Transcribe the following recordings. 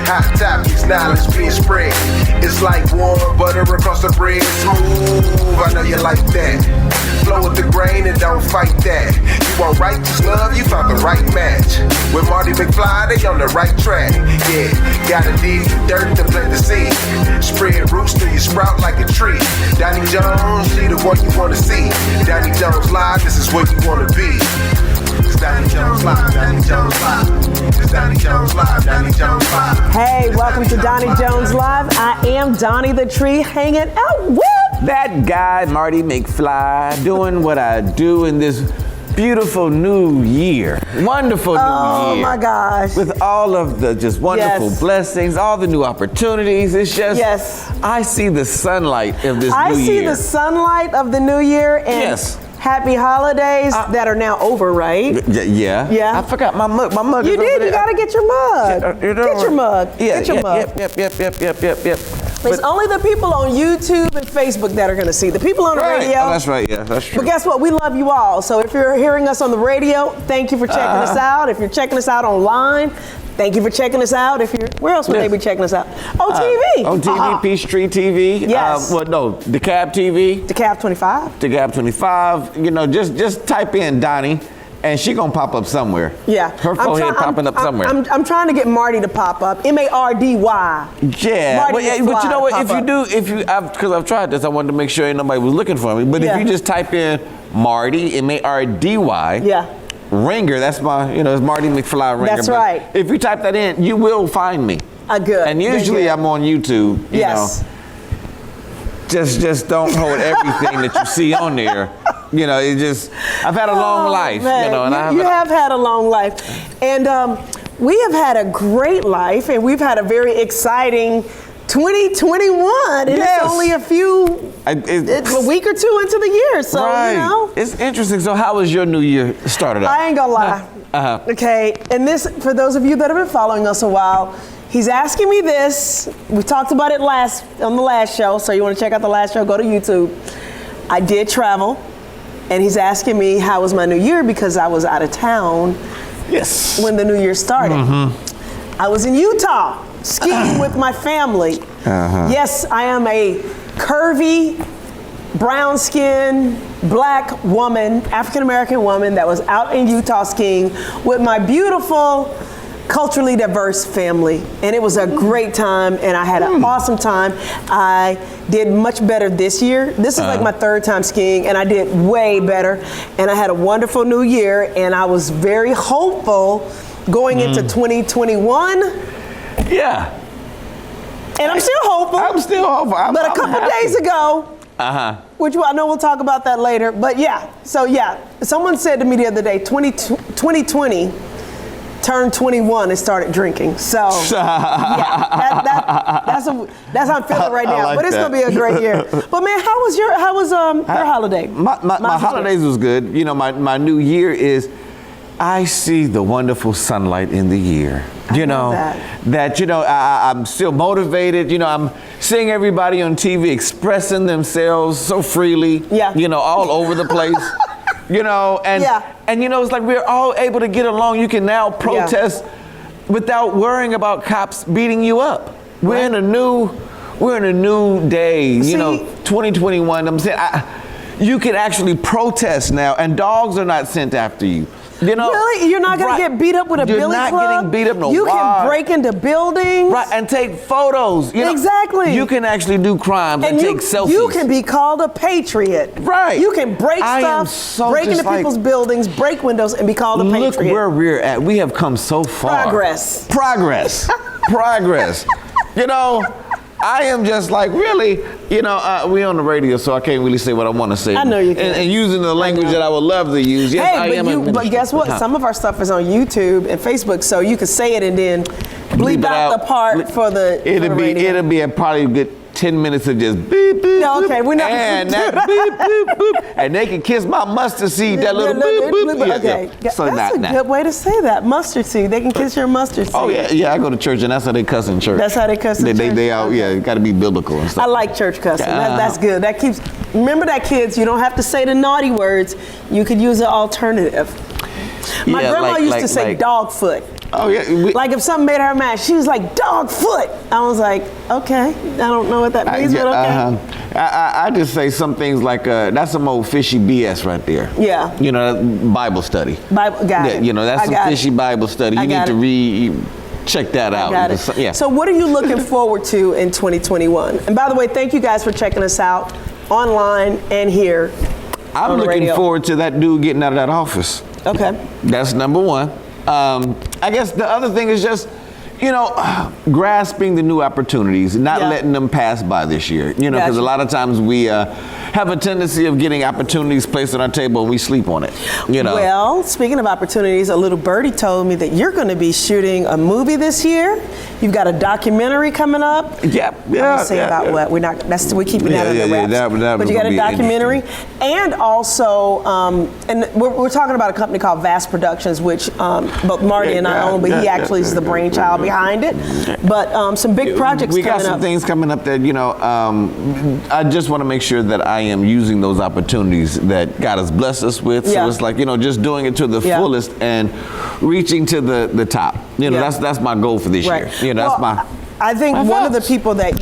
Hot topics, knowledge being spread. It's like warm butter across the bread. Smooth, I know you like that. Flow with the grain and don't fight that. You want righteous love, you found the right match. With Marty McFly, they on the right track. Yeah, gotta dig the dirt to plant the seed. Spread roots till you sprout like a tree. Donnie Jones, she the one you wanna see. Donnie Jones Live, this is where you wanna be. It's Donnie Jones Live, Donnie Jones Live. It's Donnie Jones Live, Donnie Jones Live. Hey, welcome to Donnie Jones Live. I am Donnie the Tree, hanging out with that guy, Marty McFly, doing what I do in this beautiful new year. Wonderful new year. Oh my gosh. With all of the just wonderful blessings, all the new opportunities. It's just, I see the sunlight of this new year. I see the sunlight of the new year and happy holidays that are now over, right? Yeah. Yeah. I forgot my mug. My mug you is over did. there. You got to get your mug. Get your mug. Yeah, get your mug. Yep. It's only the people on YouTube and Facebook that are going to see. The people on the radio. Oh, that's right. Yeah, that's true. But guess what? We love you all. So if you're hearing us on the radio, thank you for checking us out. If you're checking us out online, thank you for checking us out. Where else would they be checking us out? On TV. On TV, Peachtree TV. Yes. DeKalb TV. DeKalb 25. DeKalb 25. You know, just type in Donnie, and she gonna pop up somewhere. Yeah. Her forehead popping up somewhere. I'm trying to get Marty to pop up. M-A-R-D-Y. Yeah. But you know what? Because I've tried this, I wanted to make sure ain't nobody was looking for me. But if you just type in Marty, M-A-R-D-Y. Yeah. Ringer, that's my, it's Marty McFly Ringer. That's right. If you type that in, you will find me. Good. And usually I'm on YouTube. You know. Just don't hold everything that you see on there. I've had a long life. Man. And you have had a long life. And we have had a great life, and we've had a very exciting 2021. And it's only a week or two into the year, so It's interesting. So how was your new year started out? I ain't gonna lie. Okay, and this, for those of you that have been following us a while, he's asking me this. We talked about it on the last show, so you want to check out the last show, go to YouTube. I did travel, and he's asking me how was my new year because I was out of town when the new year started. I was in Utah skiing with my family. Yes, I am a curvy, brown-skinned, black woman, African-American woman that was out in Utah skiing with my beautiful, culturally diverse family. And it was a great time, and I had an awesome time. I did much better this year. This is like my third time skiing, and I did way better. And I had a wonderful new year, and I was very hopeful going into 2021. Yeah. And I'm still hopeful. But a couple days ago, which I know we'll talk about that later, but someone said to me the other day, 2020 turned 21 and started drinking. So that's how I'm feeling right now. But it's gonna be a great year. But man, how was your holiday? My holidays was good. My new year is, I see the wonderful sunlight in the year. I'm still motivated. I'm seeing everybody on TV expressing themselves so freely. All over the place. It's like we're all able to get along. You can now protest without worrying about cops beating you up. We're in a new day. 2021. I'm saying you can actually protest now, and dogs are not sent after you. Really? You're not going to get beat up with a billy club? You're not getting beat up, no. You can break into buildings. Right, and take photos. Exactly. You can actually do crimes and take selfies. You can be called a patriot. Right. You can break stuff, break into people's buildings, break windows, and be called a patriot. Look where we're at. We have come so far. Progress. I am just like, really, we on the radio, so I can't really say what I want to say. I know you can. And using the language that I would love to use. Yes, but guess what? Some of our stuff is on YouTube and Facebook, so you can say it and then bleep out the part for the radio. It'll be probably a good 10 minutes of just beep, beep, no, okay, we're not. And that beep, beep, beep. And they can kiss my mustard seed, that little beep, beep. Okay, So that's a good way to say that. Mustard seed. They can kiss your mustard seed. Oh, yeah, I go to church, and that's how they cuss in church. That's how they cuss in church? They out, you got to be biblical and stuff. I like church cussing. That's good. That keeps, remember that, kids, you don't have to say the naughty words. You could use an alternative. My grandma used to say dog foot. Oh yeah. Like if something made her mad, she was like, dog foot. I was like, okay. I don't know what that means, but okay. I just say some things like, that's some old fishy BS right there. Yeah. You know, Bible study. Got it. You know, that's some fishy Bible study. You need to check that out. Got it. Yeah. So what are you looking forward to in 2021? And by the way, thank you guys for checking us out online and here. I'm looking forward to that dude getting out of that office. Okay. That's number one. I guess the other thing is just, you know, grasping the new opportunities, not letting them pass by this year. You know, because a lot of times we have a tendency of getting opportunities placed on our table and we sleep on it. You know. Well, speaking of opportunities, a little birdie told me that you're going to be shooting a movie this year. You've got a documentary coming up. Yeah. I won't say about what. We're keeping that under wraps. But you got a documentary, and also, and we're talking about a company called Vast Productions, which both Marty and I own, but he actually is the brainchild behind it. But some big projects coming up. We got some things coming up that, you know, I just want to make sure that I am using those opportunities that God has blessed us with. So it's like, you know, just doing it to the fullest and reaching to the top. You know, that's my goal for this year. You know, that's my. I think one of the people that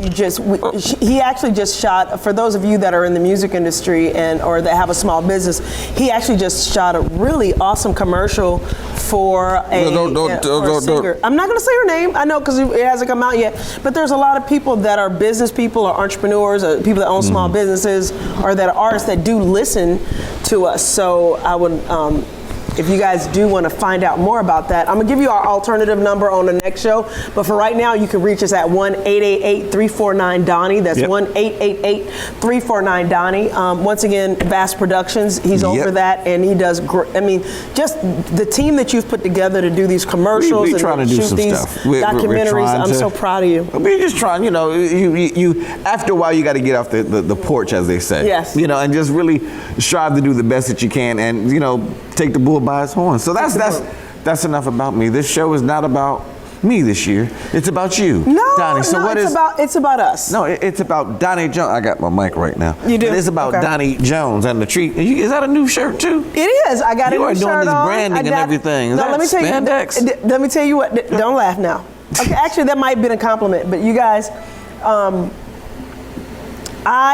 he actually just shot, for those of you that are in the music industry or that have a small business, he actually just shot a really awesome commercial for a singer. I'm not going to say her name, I know, because it hasn't come out yet, but there's a lot of people that are business people or entrepreneurs or people that own small businesses or that are artists that do listen to us. So I would, if you guys do want to find out more about that, I'm going to give you our alternative number on the next show. But for right now, you can reach us at 1-888-349-DONNI. That's 1-888-349-DONNI. Once again, Vast Productions, he's over that, and he does great. I mean, just the team that you've put together to do these commercials and trying to do shoot some these stuff. documentaries, I'm so proud of you. We're just trying, you know, you after a while, you got to get off the porch, as they say. Yes. You know, and just really strive to do the best that you can and, you know, take the bull by its horn. So that's enough about me. This show is not about me this year. It's about you, Donnie. So it's about us. No, it's about Donnie Jones. I got my mic right now. You do. But it's about Donnie Jones and the treat. Is that a new shirt too? It is. I got a new shirt on. You are doing this branding and everything. Is that spandex? Let me tell you what. Don't laugh now. Okay, actually, that might have been a compliment. But you guys, I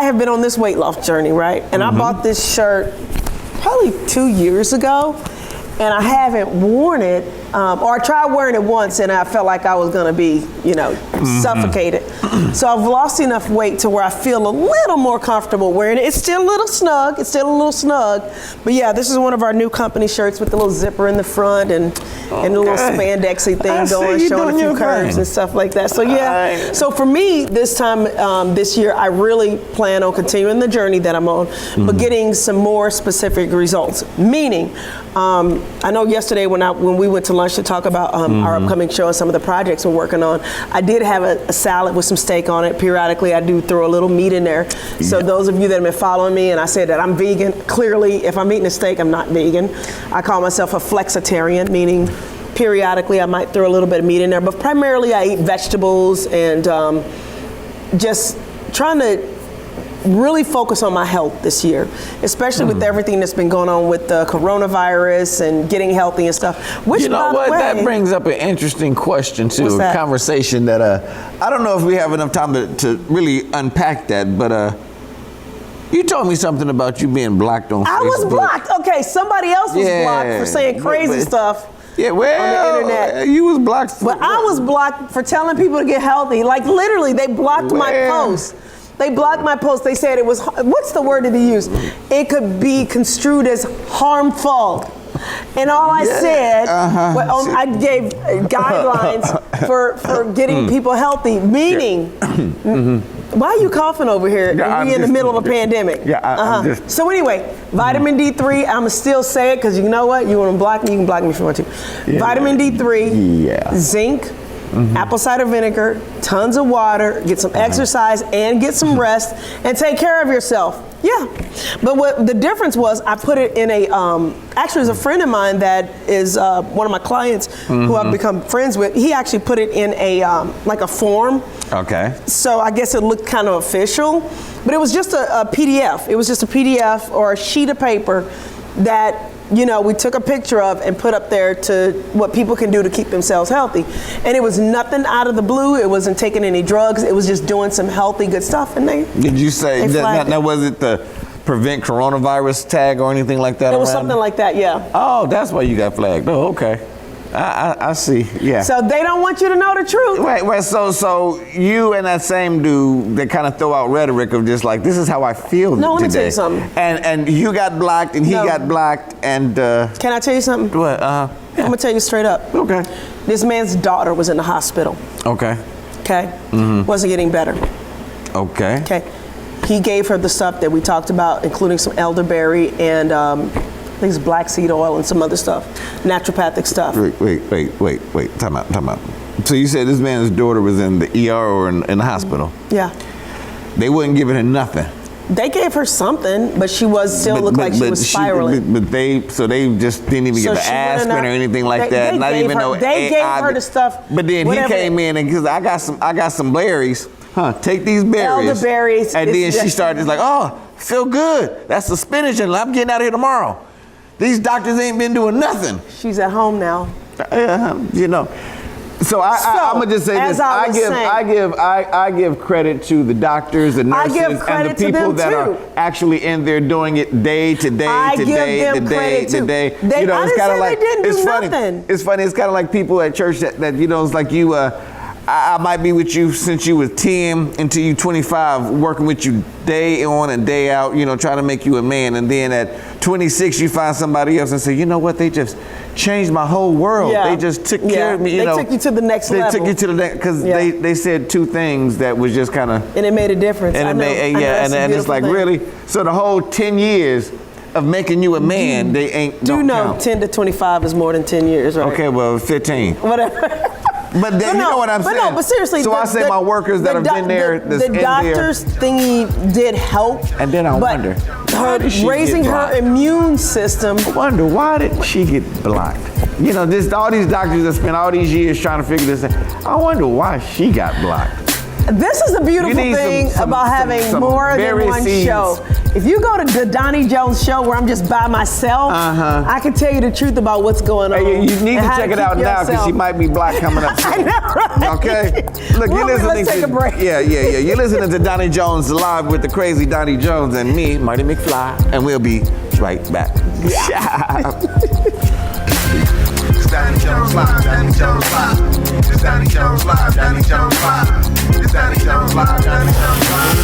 have been on this weight loss journey, right? And I bought this shirt probably 2 years ago, and I haven't worn it, or I tried wearing it once, and I felt like I was gonna be, you know, suffocated. So I've lost enough weight to where I feel a little more comfortable wearing it. It's still a little snug. But yeah, this is one of our new company shirts with the little zipper in the front and the little spandexy thing going, showing a few curves and stuff like that. So yeah, so for me this time, this year, I really plan on continuing the journey that I'm on, but getting some more specific results. Meaning, I know yesterday when we went to lunch to talk about our upcoming show and some of the projects we're working on, I did have a salad with some steak on it. Periodically, I do throw a little meat in there. So those of you that have been following me, and I said that I'm vegan, clearly, if I'm eating a steak, I'm not vegan. I call myself a flexitarian, meaning periodically I might throw a little bit of meat in there, but primarily I eat vegetables and just trying to really focus on my health this year, especially with everything that's been going on with the coronavirus and getting healthy and stuff. Which, you know what? That brings up an interesting question too, a conversation that I don't know if we have enough time to really unpack that, but you told me something about you being blocked on Facebook. I was blocked. Okay, somebody else was blocked for saying crazy stuff. Yeah, well, on the internet. You was blocked. But I was blocked for telling people to get healthy. Like literally, they blocked my post. They blocked my post. They said it was, what's the word that they use? It could be construed as harmful. And all I said, I gave guidelines for getting people healthy, meaning, why are you coughing over here? We in the middle of a pandemic. So anyway, vitamin D3, I'm going to still say it because you know what? You want to block me, you can block me if you want to. Vitamin D3, zinc, apple cider vinegar, tons of water, get some exercise and get some rest and take care of yourself. Yeah. But what the difference was, I put it in a, actually there's a friend of mine that is one of my clients who I've become friends with. He actually put it in a, like a form. Okay. So I guess it looked kind of official, but it was just a PDF. It was just a PDF or a sheet of paper that we took a picture of and put up there to what people can do to keep themselves healthy. And it was nothing out of the blue. It wasn't taking any drugs. It was just doing some healthy, good stuff. And Did you say that was it the prevent coronavirus tag or anything like that? It was something like that, yeah. Oh, that's why you got flagged. Oh, okay. I see, yeah. So they don't want you to know the truth. Wait, so you and that same dude that kind of throw out rhetoric of just like, this is how I feel today. No, let me tell you something. And you got blocked and he got blocked and... Can I tell you something? What? Yeah. I'm going to tell you straight up. Okay. This man's daughter was in the hospital. Okay. Okay? Mm-hmm. Wasn't getting better. Okay. Okay. He gave her the stuff that we talked about, including some elderberry and... I think it's black seed oil and some other stuff, naturopathic stuff. Wait, time out. So you said this man's daughter was in the ER or in the hospital? Yeah. They wouldn't give her nothing. They gave her something, but she was looked like she was spiraling. But they just didn't even give her aspirin or anything like that. Not even though they gave her the stuff. But then he came in and because I got some berries. Take these berries. Elderberries. And then she started like, oh, feel good. That's the spinach and I'm getting out of here tomorrow. These doctors ain't been doing nothing. She's at home now. So I'm gonna just say this. I give credit to the doctors, the nurses, and the people that are actually in there doing it day to day to day to day to day. It's kind of like it's funny. It's funny. It's kind of like people at church that it's like you. I might be with you since you was 10 until you 25, working with you day on and day out, trying to make you a man. And then at 26, you find somebody else and say, you know what, they just changed my whole world. Yeah. They just took care of me. They took you to the next level. They took you to the next, because they said two things that was just kind of. And it made a difference. And and it's like, really? So the whole 10 years of making you a man, they ain't. Do know 10 to 25 is more than 10 years, right? Okay, well, 15. Whatever. But then, you know what I'm saying? But seriously. So I say my workers that have been there, the doctor's thingy did help. And then I wonder, raising her immune system. I wonder, why did she get blocked? All these doctors that spent all these years trying to figure this out. I wonder why she got blocked. This is the beautiful thing about having more than one show. If you go to the Donnie Jones show where I'm just by myself, I can tell you the truth about what's going on. Hey, you need to check it out now because she might be black coming up soon. I know, right? Okay? Look, you're listening let's take a break. Yeah. You're listening to Donnie Jones Live with the crazy Donnie Jones and me, Marty McFly, and we'll be right back. It's Donnie Jones Live, Donnie Jones Live. It's Donnie Jones Live, Donnie Jones Live. It's Donnie Jones Live, Donnie Jones Live.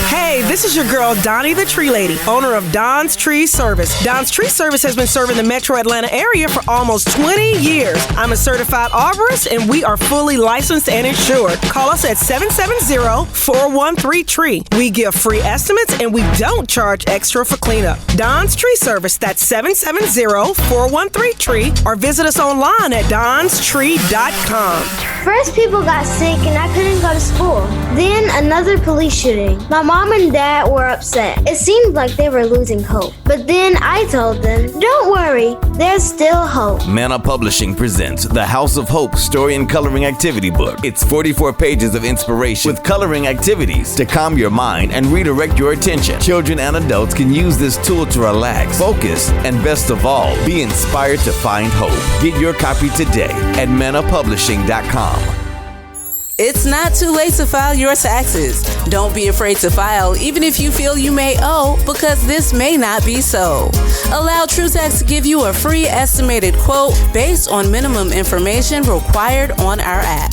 Hey, this is your girl, Donnie the Tree Lady, owner of Don's Tree Service. Don's Tree Service has been serving the metro Atlanta area for almost 20 years. I'm a certified arborist, and we are fully licensed and insured. Call us at 770-413-TREE. We give free estimates, and we don't charge extra for cleanup. Don's Tree Service, that's 770-413-TREE, or visit us online at donstree.com. First, people got sick, and I couldn't go to school. Then, another police shooting. My mom and dad were upset. It seemed like they were losing hope. But then I told them, don't worry, there's still hope. Manna Publishing presents the House of Hope Story and Coloring Activity Book. It's 44 pages of inspiration with coloring activities to calm your mind and redirect your attention. Children and adults can use this tool to relax, focus, and best of all, be inspired to find hope. Get your copy today at mannapublishing.com. It's not too late to file your taxes. Don't be afraid to file, even if you feel you may owe, because this may not be so. Allow TrueTax to give you a free estimated quote based on minimum information required on our app.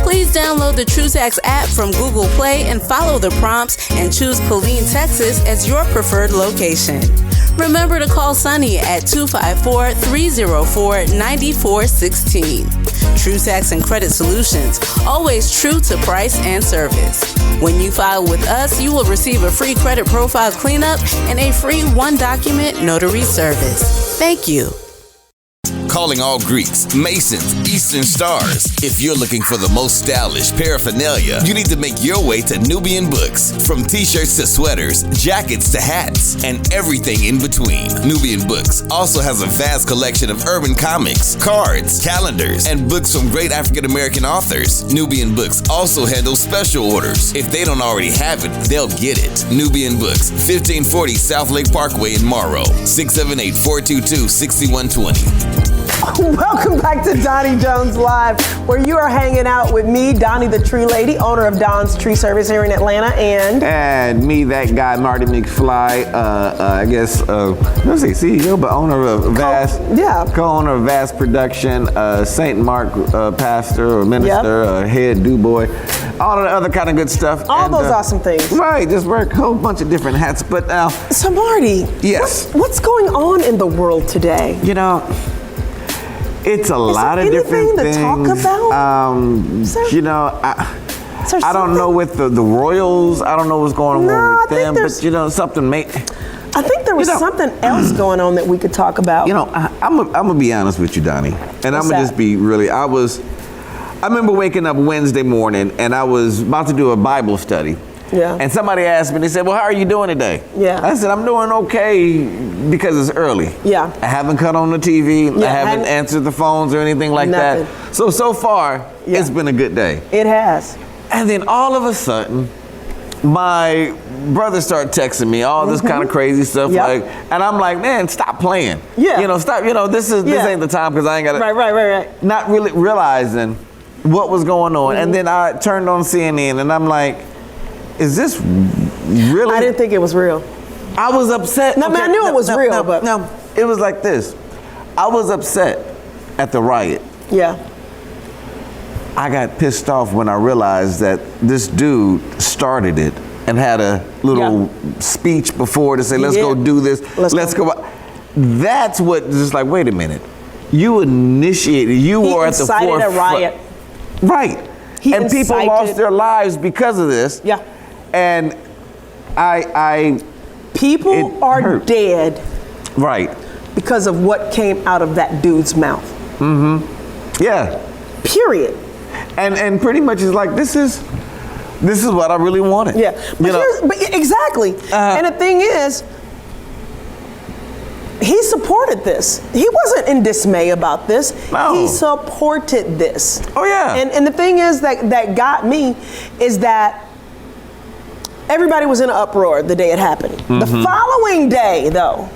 Please download the TrueTax app from Google Play and follow the prompts and choose Killeen, Texas as your preferred location. Remember to call Sunny at 254-304-9416. TrueTax and Credit Solutions, always true to price and service. When you file with us, you will receive a free credit profile cleanup and a free one-document notary service. Thank you. calling all Greeks, Masons, Eastern Stars. If you're looking for the most stylish paraphernalia, you need to make your way to Nubian Books. From t-shirts to sweaters, jackets to hats, and everything in between. Nubian Books also has a vast collection of urban comics, cards, calendars, and books from great African American authors. Nubian Books also handles special orders. If they don't already have it, they'll get it. Nubian Books, 1540 South Lake Parkway in Morrow, 678-422-6120. Welcome back to Donnie Jones Live, where you are hanging out with me, Donnie the Tree Lady, owner of Don's Tree Service here in Atlanta, and me, that guy, Marty McFly, let's see, CEO, but owner of Vast, co-owner of Vast Production, St. Mark pastor or minister, head do boy, all of the other kind of good stuff. All those awesome things. Right, just wear a whole bunch of different hats, but now. So Marty, yes, what's going on in the world today? You know, it's a lot of different things. To talk about? You know, I don't know with the Royals. I don't know what's going on with them, but you know, something may. I think there was something else going on that we could talk about. You know, I'm gonna be honest with you, Donnie, and I'm gonna just be really. I remember waking up Wednesday morning, and I was about to do a Bible study. Yeah. And somebody asked me, they said, well, how are you doing today? Yeah. I said, I'm doing okay because it's early. Yeah. I haven't cut on the TV. Yeah, I haven't answered the phones or anything like that. So far, it's been a good day. It has. And then all of a sudden, my brother started texting me all this kind of crazy stuff. And I'm like, man, stop playing. Yeah. You know, stop. You know, this ain't the time because I ain't got to. Right. Not really realizing what was going on. And then I turned on CNN and I'm like, is this really? I didn't think it was real. I was upset. No, I knew it was real, but no, it was like this. I was upset at the riot. Yeah. I got pissed off when I realized that this dude started it and had a little speech before to say, let's go do this. Let's go. That's what, just like, wait a minute. You initiated, you were at the forefront. He incited a riot. Right. And people lost their lives because of this. Yeah. And people are dead. Right. Because of what came out of that dude's mouth. Mm-hmm. Yeah. Period. And pretty much it's like, this is what I really wanted. Yeah. But exactly. And the thing is, he supported this. He wasn't in dismay about this. No. He supported this. Oh yeah. And the thing is that got me is that everybody was in an uproar the day it happened. The following day, though,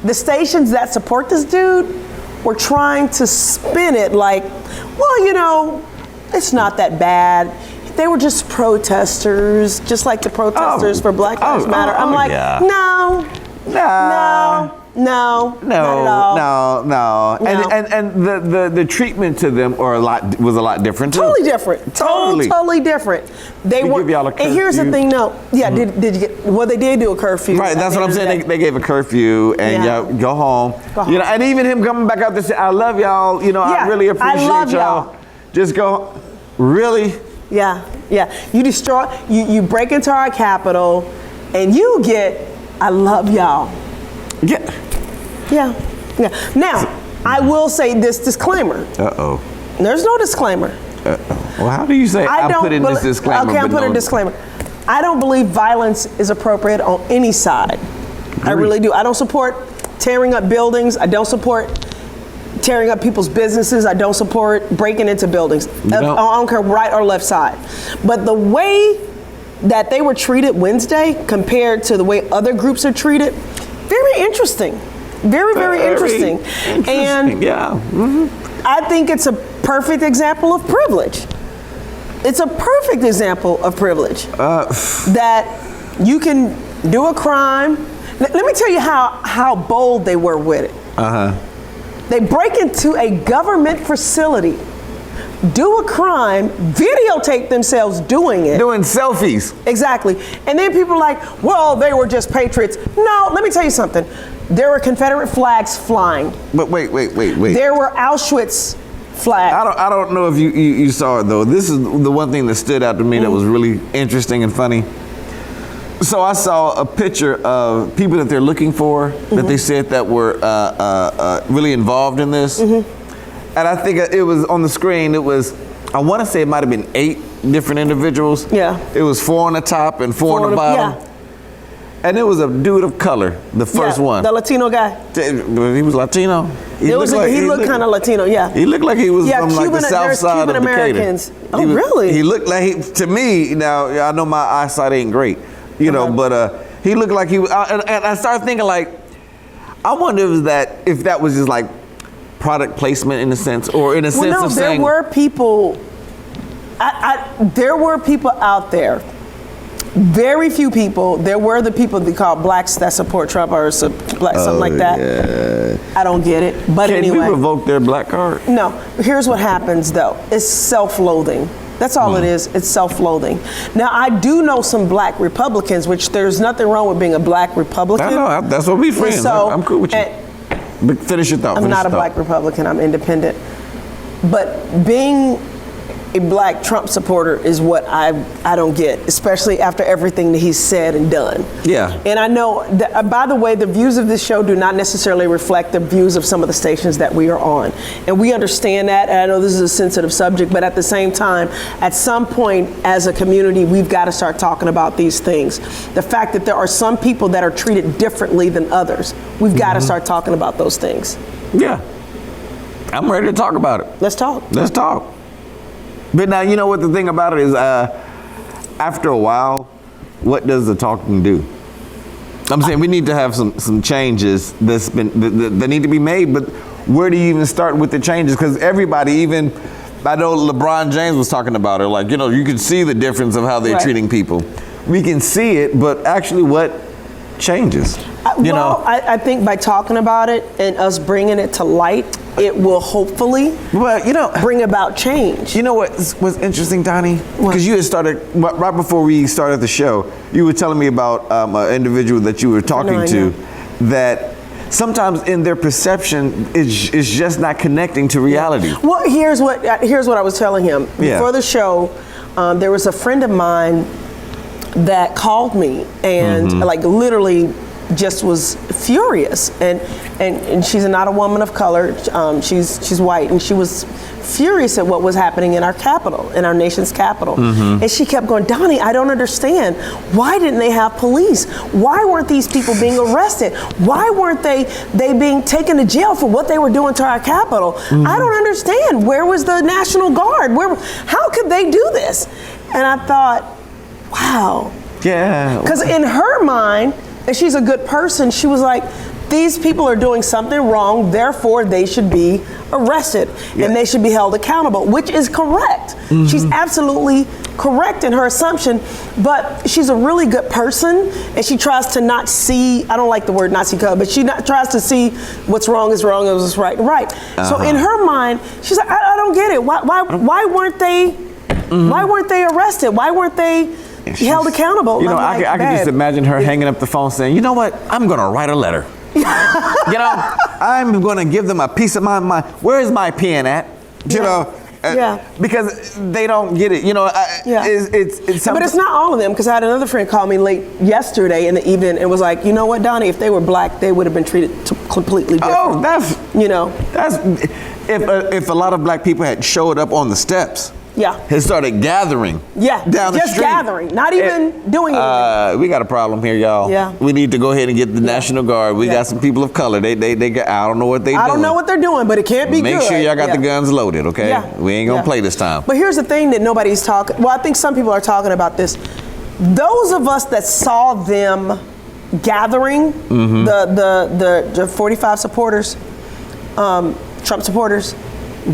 the stations that support this dude were trying to spin it like, well, you know, it's not that bad. They were just protesters, just like the protesters for Black Lives Matter. I'm like, no. Not at all. No. And the treatment to them was a lot different too. Totally different. Totally different. They were. Give y'all a curfew. And here's the thing, no. Yeah, did you get? Well, they did do a curfew. Right. That's what I'm saying. They gave a curfew and y'all go home. You know, and even him coming back out to say, "I love y'all." You know, I really appreciate y'all. Just go. Really? Yeah. You destroy. You break into our Capitol, and you get. I love y'all. Yeah. Now, I will say this disclaimer. There's no disclaimer. Well, how do you say I put in this disclaimer? Okay, I'll put a disclaimer. I don't believe violence is appropriate on any side. I really do. I don't support tearing up buildings. I don't support tearing up people's businesses. I don't support breaking into buildings. I don't care right or left side. But the way that they were treated Wednesday compared to the way other groups are treated, very interesting. Very interesting. And I think it's a perfect example of privilege. It's a perfect example of privilege. That you can do a crime. Let me tell you how bold they were with it. They break into a government facility, do a crime, videotape themselves doing it. Doing selfies. Exactly. And then people are like, well, they were just patriots. No, let me tell you something. There were Confederate flags flying. But wait. There were Auschwitz flags. I don't know if you saw it though. This is the one thing that stood out to me that was really interesting and funny. So I saw a picture of people that they're looking for that they said that were really involved in this. And I think it was on the screen, I want to say it might have been 8 different individuals. Yeah. It was 4 on the top and 4 on the bottom. Yeah. And it was a dude of color, the first one. The Latino guy. He was Latino. He looked kind of Latino, yeah. He looked like he was from like the south side of Americans. Decatur. Oh, really? He looked like, to me, now I know my eyesight ain't great, but he looked like he was, and I started thinking like, I wonder if that was just like product placement in a sense, or in a sense of saying. There were people, there were people out there. Very few people. There were the people they call blacks that support Trump or something like that. Yeah. I don't get it. But anyway. Can we revoke their black card? No. Here's what happens though. It's self-loathing. That's all it is. It's self-loathing. Now, I do know some black Republicans, which there's nothing wrong with being a black Republican. I know. That's what we friends. So, I'm cool with you. But finish your thought. I'm not a black Republican. I'm independent. But being a black Trump supporter is what I don't get, especially after everything that he's said and done. Yeah. And I know that, by the way, the views of this show do not necessarily reflect the views of some of the stations that we are on. And we understand that, and I know this is a sensitive subject, but at the same time, at some point as a community, we've got to start talking about these things. The fact that there are some people that are treated differently than others, we've got to start talking about those things. Yeah. I'm ready to talk about it. Let's talk. Let's talk. But now, you know what the thing about it is, after a while, what does the talking do? I'm saying we need to have some changes that need to be made, but where do you even start with the changes? Because everybody, even, I know LeBron James was talking about it, like, you can see the difference of how they're treating people. We can see it, but actually what changes? I think by talking about it and us bringing it to light, it will hopefully bring about change. You know what's interesting, Donnie? Because you had started, right before we started the show, you were telling me about an individual that you were talking to that sometimes in their perception is just not connecting to reality. Well, here's what I was telling him. Before the show, there was a friend of mine that called me and like literally just was furious, and she's not a woman of color. She's white, and she was furious at what was happening in our capital, in our nation's capital. And she kept going, Donnie, I don't understand. Why didn't they have police? Why weren't these people being arrested? Why weren't they being taken to jail for what they were doing to our capital? I don't understand. Where was the National Guard? How could they do this? And I thought, wow. Yeah. Because in her mind, and she's a good person, she was like, these people are doing something wrong, therefore they should be arrested and they should be held accountable, which is correct. She's absolutely correct in her assumption, but she's a really good person, and she tries to not see, I don't like the word not see color, but she tries to see what's wrong is wrong and what's right is right. So in her mind, she's like, I don't get it. Why weren't they arrested? Why weren't they held accountable? I can just imagine her hanging up the phone saying, you know what, I'm going to write a letter. I'm going to give them a piece of my mind. Where's my pen at? Because they don't get it. It's but it's not all of them, because I had another friend call me late yesterday in the evening and was like, you know what, Donnie, if they were black, they would have been treated completely different. Oh, that's if a lot of black people had showed up on the steps. Had started gathering. Down the street. Just gathering, not even doing anything. We got a problem here, y'all. We need to go ahead and get the National Guard. We got some people of color. They got, I don't know what they doing. I don't know what they're doing, but it can't be good. Make sure y'all got the guns loaded, okay? We ain't gonna play this time. But here's the thing that nobody's talking, well, I think some people are talking about this. Those of us that saw them gathering, the 45 supporters, Trump supporters,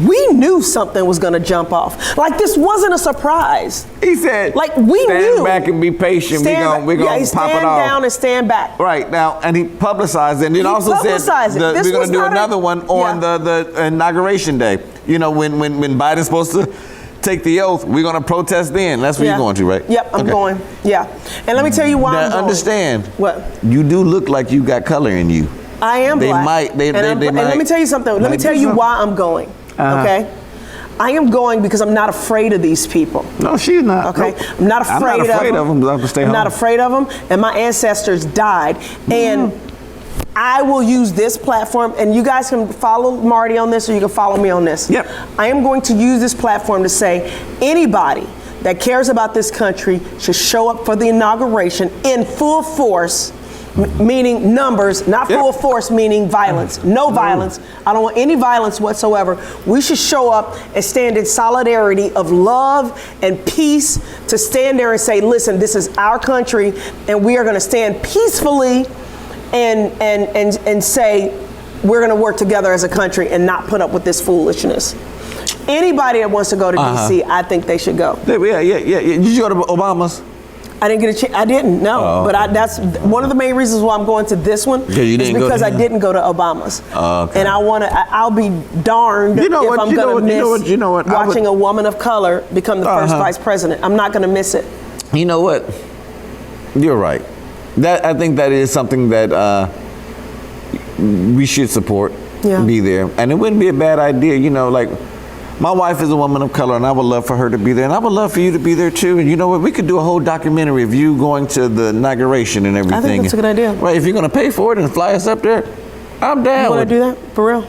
we knew something was going to jump off. Like, this wasn't a surprise. He said, like, we stand knew. Stand back and be patient. We're going to pop it off. Stand down and stand back. Right. Now, and he publicized it. And then also said we're going to do another one on the inauguration day. When Biden's supposed to take the oath, we're going to protest then. That's where you're going to, right? Yep, I'm going. Yeah. And let me tell you why I'm going. Understand. What? You do look like you got color in you. I am black. They might. And let me tell you something. Let me tell you why I'm going. Okay? I am going because I'm not afraid of these people. No, she's not. Okay, Nope. I'm not afraid of them. But I'm gonna stay home. I'm not afraid of them, and my ancestors died. And I will use this platform, and you guys can follow Marty on this, or you can follow me on this. Yep. I am going to use this platform to say anybody that cares about this country should show up for the inauguration in full force, meaning numbers, not full force, meaning violence. No violence. I don't want any violence whatsoever. We should show up and stand in solidarity of love and peace to stand there and say, listen, this is our country, and we are going to stand peacefully and say we're going to work together as a country and not put up with this foolishness. Anybody that wants to go to D.C., I think they should go. Yeah. Did you go to Obama's? I didn't get a chance. I didn't, no. But that's one of the main reasons why I'm going to this one. Yeah, you didn't because go to I didn't go to Obama's. Okay. And I'll be darned if I'm going to miss watching a woman of color become the first vice president. I'm not going to miss it. You know what? You're right. I think that is something that we should support. Yeah. Be there. And it wouldn't be a bad idea, like, my wife is a woman of color, and I would love for her to be there, and I would love for you to be there too. And you know what? We could do a whole documentary of you going to the inauguration and everything. I think that's a good idea. Right? If you're going to pay for it and fly us up there, I'm down. You want to do that for real?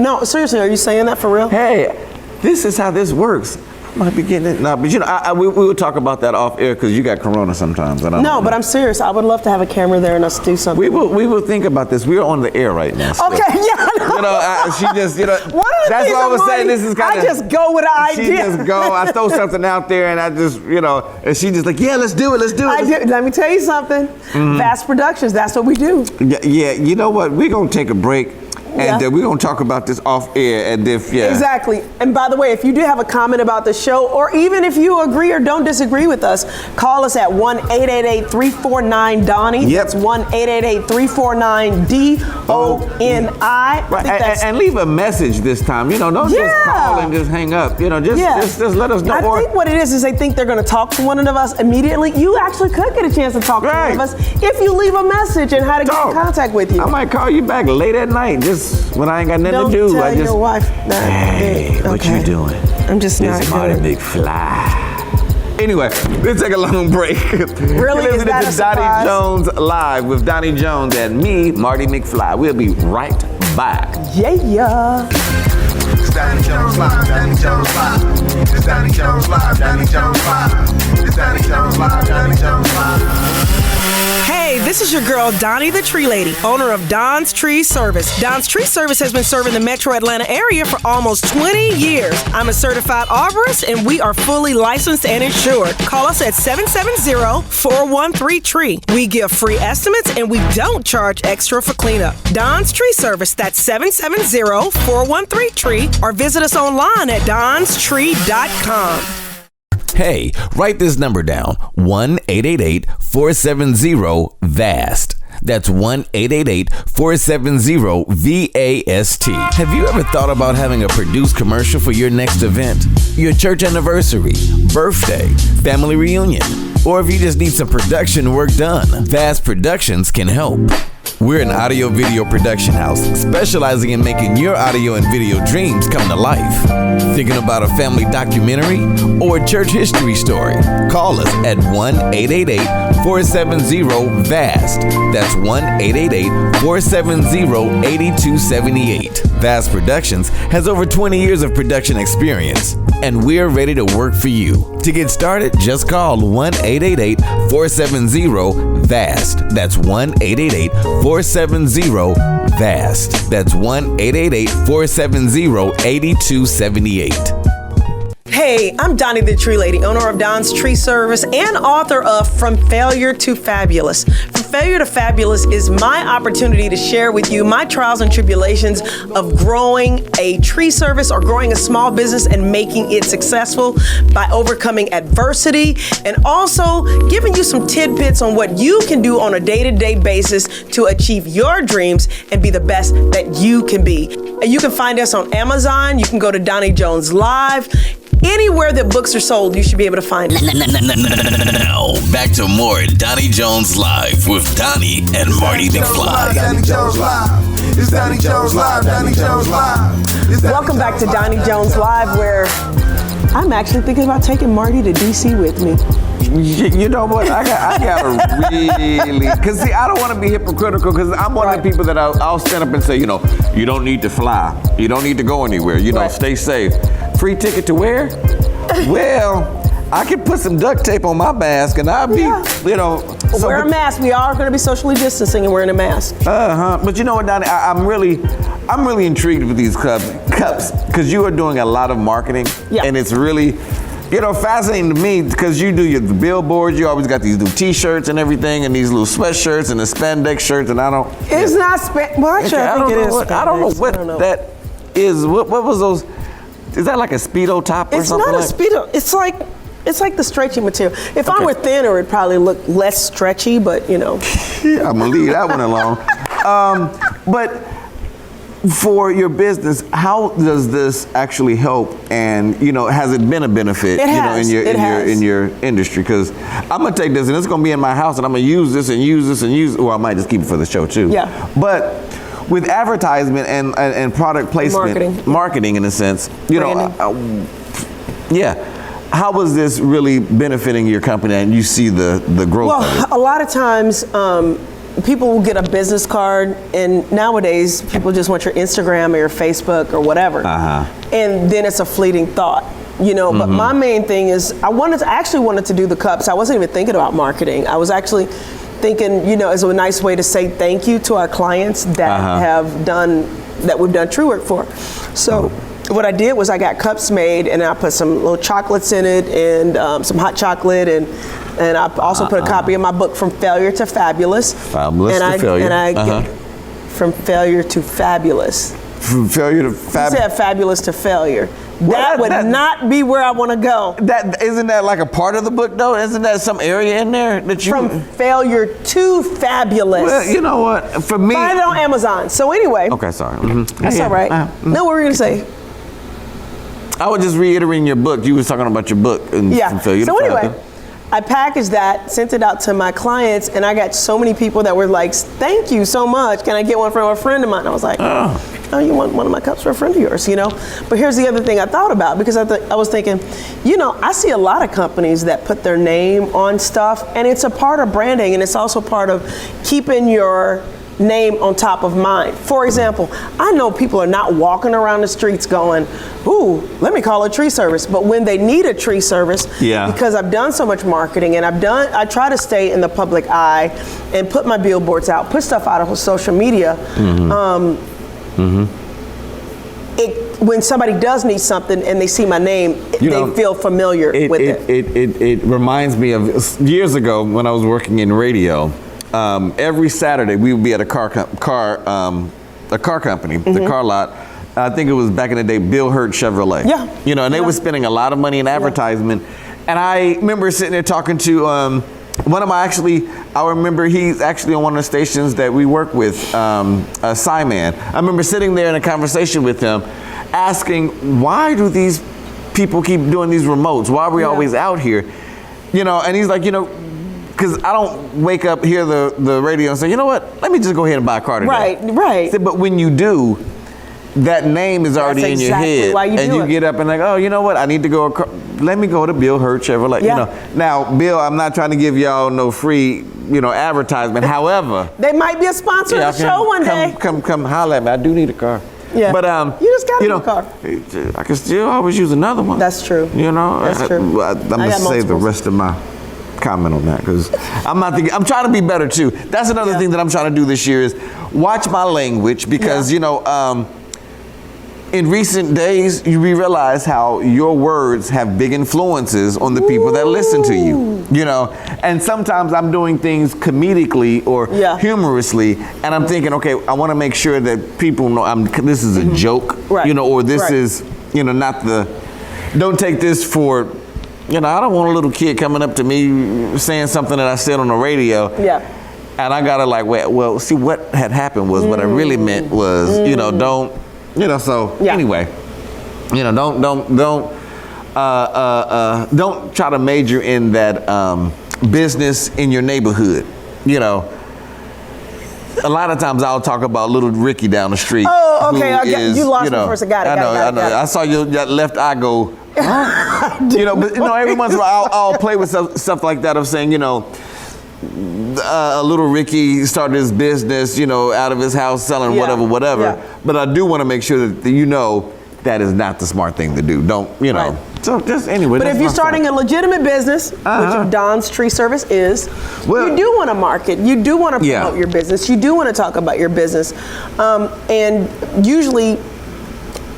No, seriously, are you saying that for real? Hey, this is how this works. I might be getting it now, but we will talk about that off air because you got corona sometimes. But I'm serious. I would love to have a camera there and us do something. We will think about this. We're on the air right now. Still. Okay, yeah. She just, that's why I was saying this is kind of. I just go with an idea. She just go. I throw something out there, and I just, and she just like, yeah, let's do it. Let me tell you something. Vast Productions. That's what we do. Yeah. You know what? We're gonna take a break. And we're going to talk about this off air. And Exactly. And by the way, if you do have a comment about the show, or even if you agree or don't disagree with us, call us at 1-888-349-DONI. Yep. That's 1-888-349-DONI. Right. And leave a message this time. Don't just call and just hang up. Just let us know. I think what it is they think they're going to talk to one of us immediately. You actually could get a chance to talk to one of us if you leave a message and how to get in contact with you. I might call you back late at night. Just when I ain't got nothing to do. Don't tell your wife that. Hey, what you doing? I'm just not It's Marty McFly. Anyway, let's take a long break. Really? You're Is that a listening to Donnie surprise? Jones Live with Donnie Jones and me, Marty McFly. We'll be right back. Yeah. It's Donnie Jones Live, Donnie Jones Live. It's Donnie Jones Live, Donnie Jones Live. It's Donnie Jones Live, Donnie Jones Live. Hey, this is your girl, Donnie the Tree Lady, owner of Don's Tree Service. Don's Tree Service has been serving the metro Atlanta area for almost 20 years. I'm a certified arborist, and we are fully licensed and insured. Call us at 770-413-TREE. We give free estimates, and we don't charge extra for cleanup. Don's Tree Service, that's 770-413-TREE, or visit us online at donstree.com. Hey, write this number down, 1-888-470-VAST. That's 1-888-470-VAST. Have you ever thought about having a produced commercial for your next event? Your church anniversary, birthday, family reunion, or if you just need some production work done, VAST Productions can help. We're an audio video production house specializing in making your audio and video dreams come to life. Thinking about a family documentary or a church history story? Call us at 1-888-470-VAST. That's 1-888-470-8278. VAST Productions has over 20 years of production experience, and we're ready to work for you. To get started, just call 1-888-470-VAST. That's 1-888-470-VAST. That's 1-888-470-8278. Hey, I'm Donnie the Tree Lady, owner of Don's Tree Service and author of From Failure to Fabulous. From Failure to Fabulous is my opportunity to share with you my trials and tribulations of growing a tree service or growing a small business and making it successful by overcoming adversity, and also giving you some tidbits on what you can do on a day-to-day basis to achieve your dreams and be the best that you can be. And you can find us on Amazon. You can go to Donnie Jones Live. Anywhere that books are sold, you should be able to find it. Now, back to more Donnie Jones Live with Donnie and Marty McFly. Donnie Jones Live. It's Donnie Jones Live. Donnie Jones Live. Welcome back to Donnie Jones Live, where I'm actually thinking about taking Marty to DC with me. You know what? I gotta really, cause see, I don't want to be hypocritical, cause I'm one of the people that I'll stand up and say, you know, you don't need to fly, you don't need to go anywhere, you know, stay safe. Free ticket to where? Well, I can put some duct tape on my mask and I'll be, you know. So wear a mask. We are going to be socially distancing and wearing a mask. But you know what, Donnie? I'm really intrigued with these cups, because you are doing a lot of marketing, and it's really, you know, fascinating to me, because you do your billboards. You always got these new T-shirts and everything, and these little sweatshirts and the spandex shirts, and I don't. It's not spandex. Well, actually, I think it is. I don't know what that is. What was those? Is that like a Speedo top or something? It's not a Speedo. It's like the stretchy material. If I were thinner, it'd probably look less stretchy, but you know. Yeah, I'm gonna leave that one alone. But for your business, how does this actually help? And you know, has it been a benefit? It has. In your industry? Because I'm gonna take this and it's gonna be in my house, and I'm gonna use this and use this and use. Or I might just keep it for the show too. Yeah. But with advertisement and product placement, marketing in a sense, you know, how was this really benefiting your company, and you see the growth of it? Well, a lot of times people will get a business card, and nowadays people just want your Instagram or your Facebook or whatever, and then it's a fleeting thought, you know. But my main thing is I actually wanted to do the cups. I wasn't even thinking about marketing. I was actually thinking, you know, it's a nice way to say thank you to our clients that we've done true work for. So what I did was I got cups made, and I put some little chocolates in it, and some hot chocolate, and I also put a copy of my book, From Failure to Fabulous. Fabulous to Failure. And I From Failure to Fabulous. From failure to fabulous. You said fabulous to failure. That would not be where I want to go. Isn't that like a part of the book though? Isn't that some area in there that you? From failure to fabulous. Well, you know what? For me, find it on Amazon. So anyway. Okay, sorry. That's all right. No, what were we gonna say? I was just reiterating your book. You was talking about your book. And From Failure to anyway, I packaged that, sent it out to my clients, and I got so many people that were like, "Thank you so much. Can I get one from a friend of mine?" I was like, "Oh, you want one of my cups for a friend of yours?" You know. But here's the other thing I thought about, because I was thinking, you know, I see a lot of companies that put their name on stuff, and it's a part of branding, and it's also part of keeping your name on top of mind. For example, I know people are not walking around the streets going, "Ooh, let me call a tree service." But when they need a tree service, because I've done so much marketing, and I try to stay in the public eye and put my billboards out, put stuff out on social media. When somebody does need something and they see my name, they feel familiar with it. It reminds me of years ago when I was working in radio. Every Saturday we would be at a car company, the car lot. I think it was back in the day, Bill Hurt Chevrolet. Yeah. You know, and they were spending a lot of money in advertisement. And I remember sitting there talking to one of my, I remember he's actually on one of the stations that we work with, Simon. I remember sitting there in a conversation with him asking, why do these people keep doing these remotes? Why are we always out here? You know, and he's like, you know, because I don't wake up, hear the radio and say, you know what, let me just go ahead and buy a car today. Right. But when you do, that name is already in your head. Why you get up and like, oh, you know what, I need to go, let me go to Bill Hurt Chevrolet. You know, now, Bill, I'm not trying to give y'all no free, you know, advertisement. However, they might be a sponsor of the show one day. Come holler at me. I do need a car. Yeah. But you just got a car. I can still always use another one. That's true. You know, that's true. I'm gonna save the rest of my comment on that, because I'm trying to be better too. That's another thing that I'm trying to do this year is watch my language, because you know, in recent days we realize how your words have big influences on the people that listen to you. You know, and sometimes I'm doing things comedically or humorously, and I'm thinking, okay, I want to make sure that people know this is a joke, you know, or this is, you know, don't take this for, you know, I don't want a little kid coming up to me saying something that I said on the radio. And I gotta like, well, see, what had happened was what I really meant was, you know, don't, you know, so anyway, you know, don't don't try to major in that business in your neighborhood. You know, a lot of times I'll talk about little Ricky down the street. Oh, okay. You lost you me know, first. I got it. I know. I saw your left eye go. Huh? You know, but every once in a while I'll play with stuff like that of saying, little Ricky started his business, out of his house selling whatever. Yeah. But I do want to make sure that that is not the smart thing to do. Don't, Right. So just anyway. But if you're starting a legitimate business, which Don's Tree Service is, you do want to market. You do want to promote your business. You do want to talk about your business. And usually,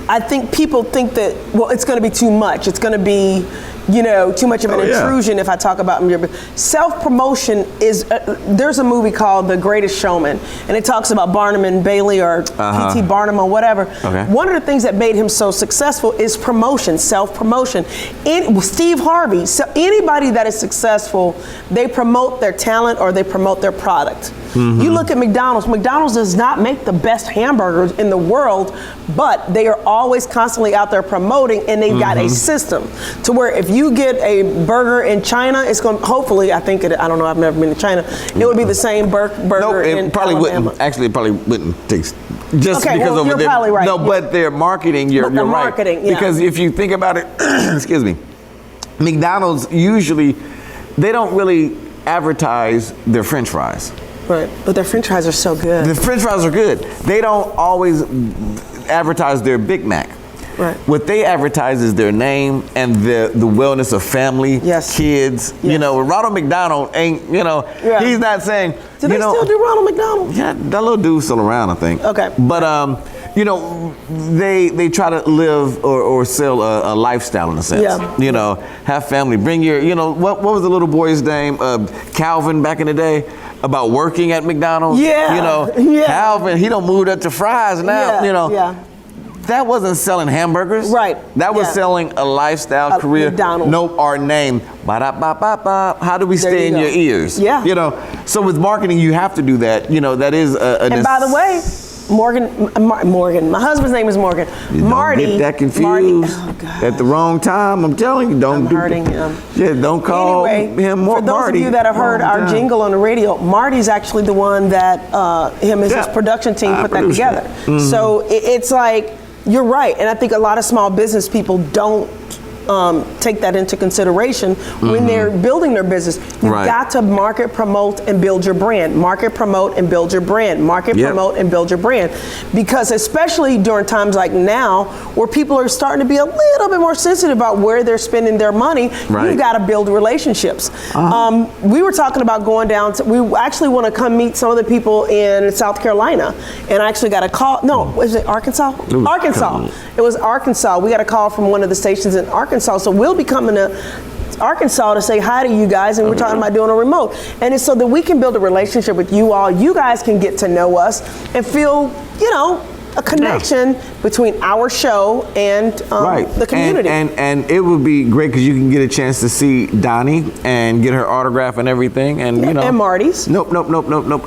I think people think that, it's going to be too much. It's going to be, too much of an intrusion if I talk about your self-promotion is, there's a movie called The Greatest Showman, and it talks about Barnum and Bailey or P.T. Barnum or whatever. Okay. One of the things that made him so successful is promotion, self-promotion. Steve Harvey, so anybody that is successful, they promote their talent or they promote their product. Mm-hmm. You look at McDonald's. McDonald's does not make the best hamburgers in the world, but they are always constantly out there promoting, and they've got a system to where if you get a burger in China, it's going to, hopefully, I don't know, I've never been to China, it would be the same burger in probably Alabama. wouldn't. Actually, it probably wouldn't taste just okay, because over you're there. Probably right. No, but their marketing, you're right. Marketing, because if you think about it, excuse me, McDonald's usually, they don't really advertise their French fries. Right, but their French fries are so good. The French fries are good. They don't always advertise their Big Mac. Right. What they advertise is their name and the wellness of family, kids. Yes. Ronald McDonald ain't, he's not saying. Do they still do Ronald McDonald? Yeah, that little dude's still around, I think. Okay. But, they try to live or sell a lifestyle in a sense. Yeah. Have family. Bring your, what was the little boy's name? Calvin back in the day? About working at McDonald's. Yeah. Calvin, he don't move up to fries now. Yeah. That wasn't selling hamburgers. Right. That was selling a lifestyle career. McDonald's. Nope, our name. Ba-da-ba-ba-ba. How do we stay in your ears? Yeah. So with marketing, you have to do that. That is and by the way, Morgan. My husband's name is Morgan. Marty. Don't get that confused at the wrong time. I'm telling you, don't. I'm hurting him. Yeah, don't call him Marty. For those of you that have heard our jingle on the radio, Marty's actually the one that him and his production team put that together. Mm-hmm. So it's like, you're right, and I think a lot of small business people don't take that into consideration when they're building their business. You've got to market, promote, and build your brand. Market, promote, and build your brand. Market, promote, and build your brand. Because especially during times like now, where people are starting to be a little bit more sensitive about where they're spending their money, you've got to build relationships. We were talking about going down to, we actually want to come meet some of the people in South Carolina. And I actually got a call, was it Arkansas? Arkansas. It was Arkansas. We got a call from one of the stations in Arkansas. So we'll be coming to Arkansas to say hi to you guys, and we're talking about doing a remote. And it's so that we can build a relationship with you all. You guys can get to know us and feel, a connection between our show and the community. And it would be great because you can get a chance to see Doni and get her autograph and everything. And and Marty's. Nope.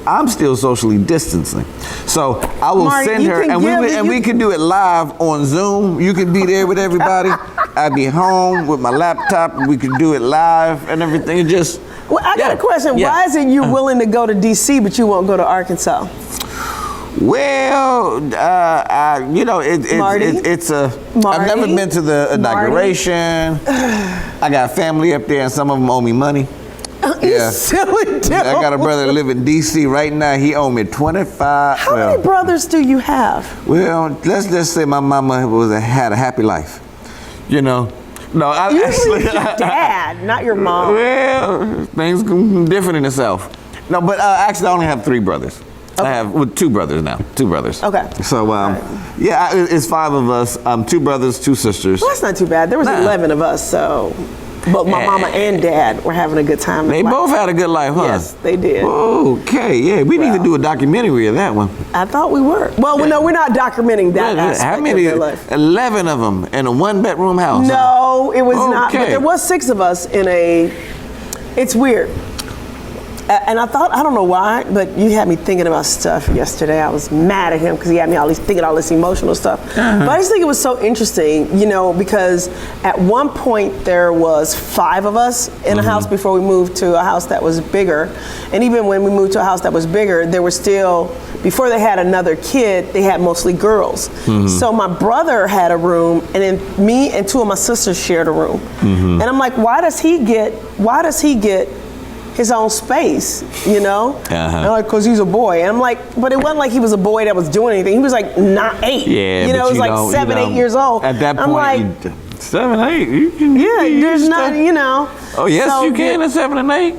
I'm still socially distancing. So I will send her, and we can do it live on Zoom. You can be there with everybody. I'd be home with my laptop. We could do it live and everything. Well, I got a question. Why is it you willing to go to D.C. but you won't go to Arkansas? Well, it's I've never been to the inauguration. I got family up there, and some of them owe me money. You silly dude. I got a brother that live in D.C. right now. He owe me 25. How many brothers do you have? Well, let's just say my mama had a happy life. No, usually it's your dad, not your mom. Well, things different in itself. No, but actually, I only have 3 brothers. Okay. I have 2 brothers now. 2 brothers. Okay. So, it's 5 of us. 2 brothers, 2 sisters. Well, that's not too bad. There was 11 of us, so. But my mama and dad were having a good time. They both had a good life, huh? Yes, they did. Okay, yeah. We need to do a documentary of that one. I thought we were. Well, no, we're not documenting that aspect How many? Of their life. 11 of them in a 1-bedroom house. No, it was not. But there was 6 of us in a. It's weird. And I thought, I don't know why, but you had me thinking about stuff yesterday. I was mad at him because he had me thinking all this emotional stuff. But I just think it was so interesting, because at one point there was 5 of us in a house before we moved to a house that was bigger. And even when we moved to a house that was bigger, there were still, before they had another kid, they had mostly girls. So my brother had a room, and then me and 2 of my sisters shared a room. And I'm like, why does he get his own space, And I'm like, because he's a boy. And I'm like, but it wasn't like he was a boy that was doing anything. He was like not 8. Yeah, he was like 7, 8 years old. At that point, I'm like, 7, 8, you can. Yeah, there's not, Oh yes, so, you can at 7 and 8.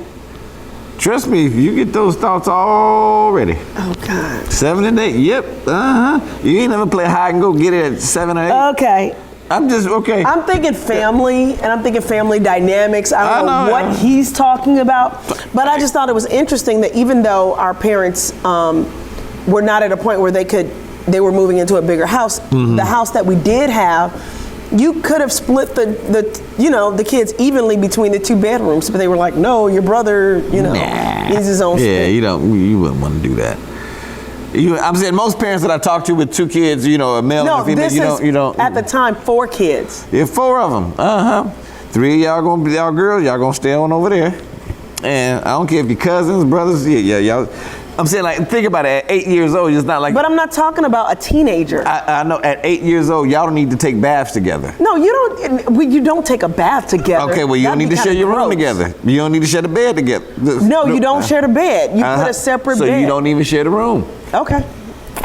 Trust me, you get those thoughts already. Oh God. 7 and 8, yep, You ain't never play hide and go get it at 7 or 8. Okay. I'm thinking family, and I'm thinking family dynamics. I don't know what he's talking about, but I just thought it was interesting that even though our parents were not at a point where they were moving into a bigger house, the house that we did have, you could have split the kids evenly between the 2 bedrooms, but they were like, no, your brother, needs his own space. Yeah, you wouldn't want to do that. I'm saying most parents that I talk to with 2 kids, a male and a female, you don't. At the time, 4 kids. Yeah, 4 of them. 3 of y'all gonna be y'all girls. Y'all gonna stay on over there. And I don't care if your cousins, brothers. Yeah, y'all. I'm saying, like, think about it. At 8 years old, it's not like. But I'm not talking about a teenager. I know. At 8 years old, y'all don't need to take baths together. No, you don't. You don't take a bath together. Okay, well, you don't need to share your room together. You don't need to share the bed together. No, you don't share the bed. You put a separate bed. So you don't even share the room. Okay.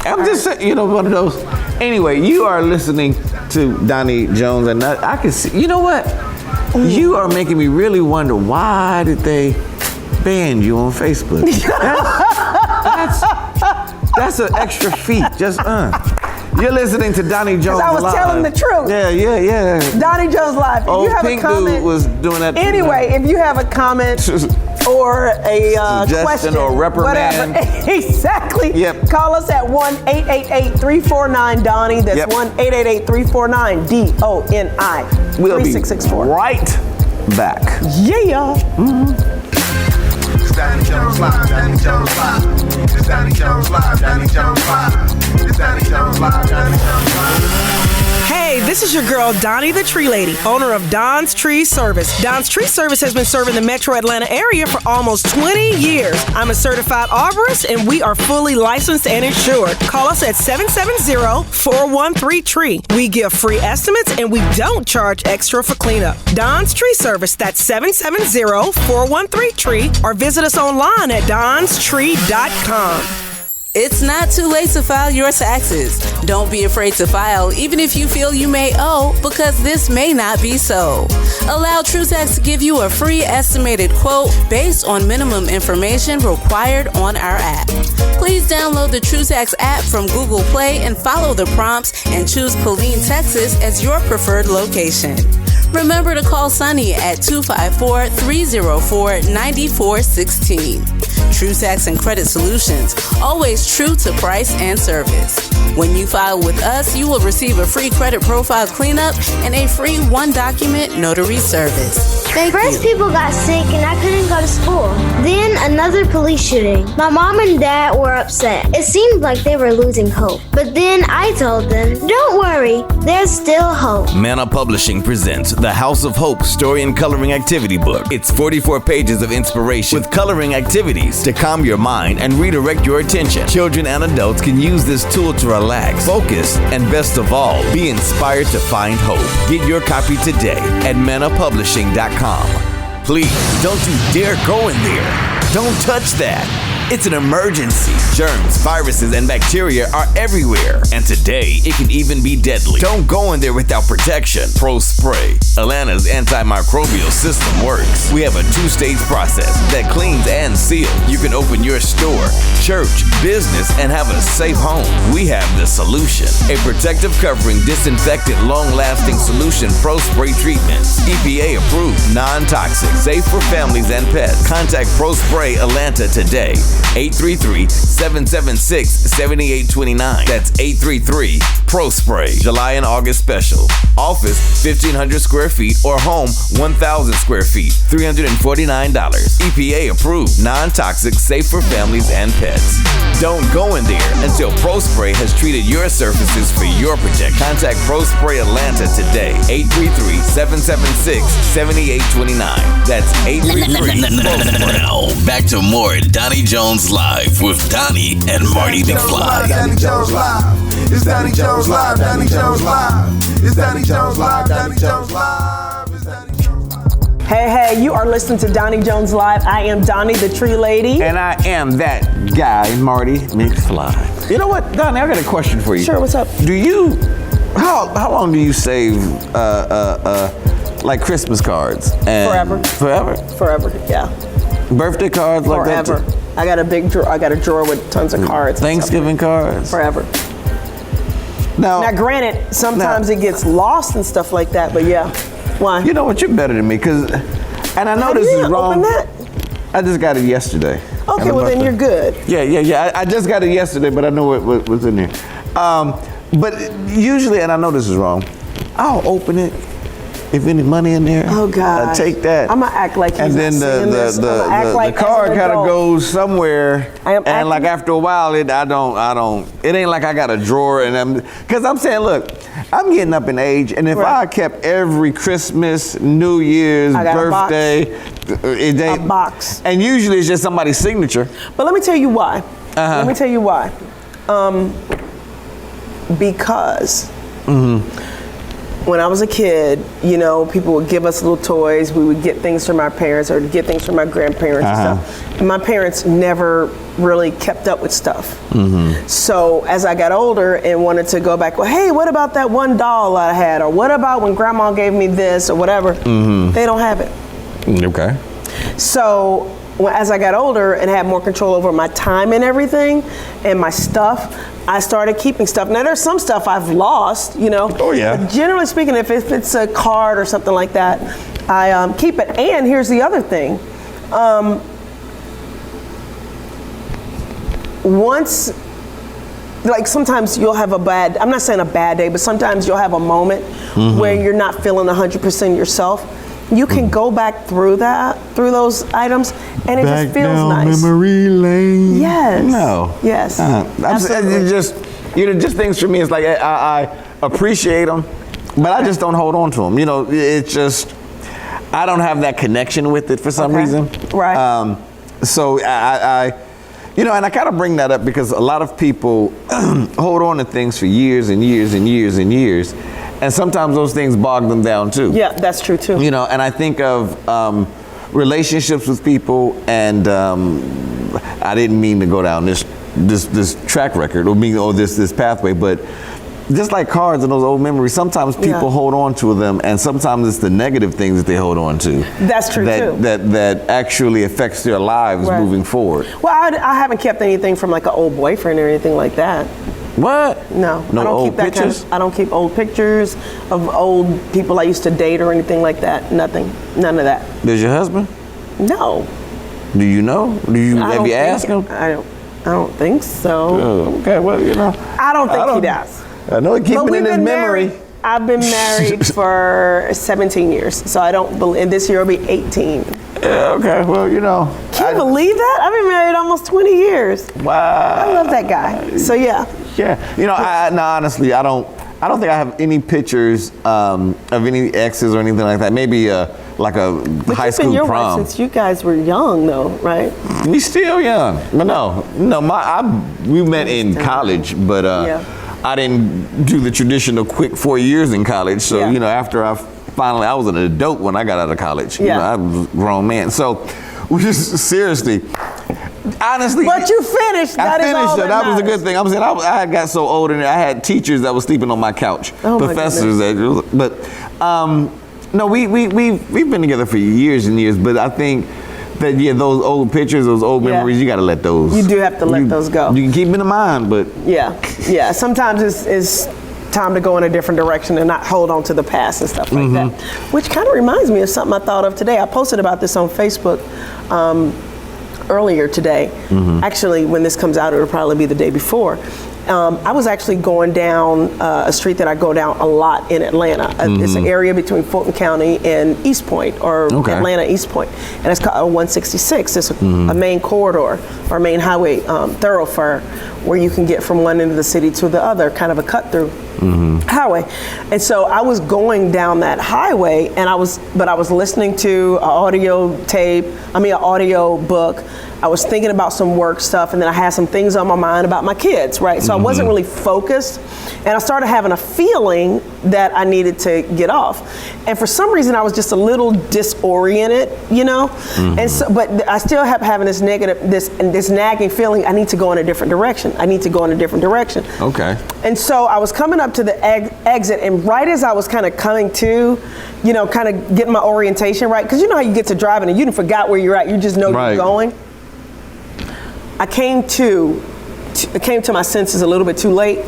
I'm just saying, one of those. Anyway, you are listening to Donnie Jones, and I can see. You know what? You are making me really wonder, why did they ban you on Facebook? That's an extra feat. Just You're listening to Donnie Jones Live. I was telling the truth. Yeah. Donnie Jones Live. If you have Pink a comment, dude was doing that. Anyway, if you have a comment or a question or reprimand, whatever, exactly. Yep. Call us at 1-888-349-DONNIE. That's 1-888-349-DONI. We'll be 3664. right back. Yeah. It's Donnie Jones Live, Donnie Jones Live. It's Donnie Jones Live, Donnie Jones Live. It's Donnie Jones Live, Donnie Jones Live. Hey, this is your girl, Donnie the Tree Lady, owner of Don's Tree Service. Don's Tree Service has been serving the metro Atlanta area for almost 20 years. I'm a certified arborist, and we are fully licensed and insured. Call us at 770-413-TREE. We give free estimates, and we don't charge extra for cleanup. Don's Tree Service, that's 770-413-TREE, or visit us online at donstree.com. It's not too late to file your taxes. Don't be afraid to file, even if you feel you may owe, because this may not be so. Allow TrueTax to give you a free estimated quote based on minimum information required on our app. Please download the TrueTax app from Google Play and follow the prompts and choose Killeen, Texas as your preferred location. Remember to call Sunny at 254-304-9416. TrueTax and Credit Solutions, always true to price and service. When you file with us, you will receive a free credit profile cleanup and a free 1-document notary service. First, people got sick and I couldn't go to school. Then another police shooting. My mom and dad were upset. It seemed like they were losing hope. But then I told them, don't worry, there's still hope. Manna Publishing presents The House of Hope Story and Coloring Activity Book. It's 44 pages of inspiration with coloring activities to calm your mind and redirect your attention. Children and adults can use this tool to relax, focus, and best of all, be inspired to find hope. Get your copy today at mannapublishing.com. Please, don't you dare go in there. Don't touch that. It's an emergency. Germs, viruses, and bacteria are everywhere. And today, it can even be deadly. Don't go in there without protection. Pro Spray, Atlanta's antimicrobial system works. We have a 2-stage process that cleans and seals. You can open your store, church, business, and have a safe home. We have the solution. A protective covering, disinfectant, long-lasting solution Pro Spray treatments. EPA approved, non-toxic, safe for families and pets. Contact Pro Spray Atlanta today 833-776-7829. That's 833-PRO-SPRAY. July and August special. Office, 1,500 square feet, or home, 1,000 square feet, $349. EPA approved, non-toxic, safe for families and pets. Don't go in there until PRO-SPRAY has treated your surfaces for your protection. Contact PRO-SPRAY Atlanta today. 833-776-7829. That's 833-PRO-SPRAY. Now, back to more Donnie Jones Live with Donnie and Marty McFly. Donnie Jones Live. It's Donnie Jones Live. Donnie Jones Live. It's Donnie Jones Live. Donnie Jones Live. It's Donnie Jones Live. Hey, you are listening to Donnie Jones Live. I am Donnie, the tree lady. And I am that guy, Marty McFly. You know what, Donnie, I got a question for you. Sure, what's up? How long do you save like Christmas cards? Forever. Forever, yeah. Birthday cards like that? Forever. I got a big drawer. I got a drawer with tons of cards. Thanksgiving cards? Forever. Now, granted, sometimes it gets lost and stuff like that, but yeah. Why? You know what? You're better than me, and I know this is wrong. Open that? I just got it yesterday. Okay, well then you're good. Yeah. I just got it yesterday, but I know what was in there. But usually, and I know this is wrong, I'll open it. If any money in there, oh God, take that. I'm gonna act like he's and then the card kind of goes somewhere, and like after a while, it ain't like I got a drawer, because I'm saying, look, I'm getting up in age, and if I kept every Christmas, New Year's, birthday, a box, and usually it's just somebody's signature. But let me tell you why. Let me tell you why. Because. When I was a kid, people would give us little toys. We would get things from our parents or get things from our grandparents and stuff. And my parents never really kept up with stuff. So as I got older and wanted to go back, well, hey, what about that one doll I had? Or what about when grandma gave me this or whatever? They don't have it. Okay. So as I got older and had more control over my time and everything and my stuff, I started keeping stuff. Now there's some stuff I've lost, Oh yeah. But generally speaking, if it's a card or something like that, I keep it. And here's the other thing. Sometimes you'll have I'm not saying a bad day, but sometimes you'll have a moment where you're not feeling 100% yourself. You can go back through those items, and it just feels nice. Memory lane. Yes. No. Yes. It just things for me. It's like I appreciate them, but I just don't hold on to them. It's just I don't have that connection with it for some reason. Right. So I and I kind of bring that up because a lot of people hold on to things for years and years and years and years. And sometimes those things bog them down too. Yeah, that's true too. And I think of relationships with people, and I didn't mean to go down this track record or this pathway, but just like cards and those old memories, sometimes people hold on to them, and sometimes it's the negative things that they hold on to. That's true too. That actually affects their lives moving forward. Well, I haven't kept anything from like an old boyfriend or anything like that. What? No, I don't old keep that pictures? I don't keep old pictures of old people I used to date or anything like that. Nothing. None of that. Does your husband? No. Do you know? Have you asked him? I don't think so. Oh, okay, well, I don't think he does. I know he keeps it in his memory. I've been married for 17 years, so I don't believe this year will be 18. Yeah, okay, well, Can you believe that? I've been married almost 20 years. Wow. I love that guy. So yeah. Yeah. Honestly, I don't think I have any pictures of any exes or anything like that. Maybe like a high school your prom. Wife since you guys were young, though, right? We still young, but no. We met in college, but I didn't do the traditional quick 4 years in college. So after I was an adult when I got out of college. I was a grown man. So, seriously. Honestly, but you finised. I finished it. That was a good thing. I'm saying I got so old, and I had teachers that were sleeping on my couch, professors but no, we've been together for years and years. But I think that those old pictures, those old memories, you got to let those. You do have to let those go. You can keep them in mind, but yeah. Sometimes it's time to go in a different direction and not hold on to the past and stuff like that. Which kind of reminds me of something I thought of today. I posted about this on Facebook. earlier today. Actually, when this comes out, it'll probably be the day before. I was actually going down a street that I go down a lot in Atlanta. It's an area between Fulton County and East Point, or Atlanta East Point, and it's called 166. It's a main corridor or main highway thoroughfare where you can get from one end of the city to the other, kind of a cut through highway. And so I was going down that highway, and I was listening to an audio book. I was thinking about some work stuff, and then I had some things on my mind about my kids, right? So I wasn't really focused, and I started having a feeling that I needed to get off. And for some reason, I was just a little disoriented, you know? And so, but I still have having this this nagging feeling, I need to go in a different direction. I need to go in a different direction. Okay. And so I was coming up to the exit, and right as I was kind of coming to, you know, kind of getting my orientation right, because you know how you get to driving and you forgot where you're at, you just know you're going. I came to my senses a little bit too late,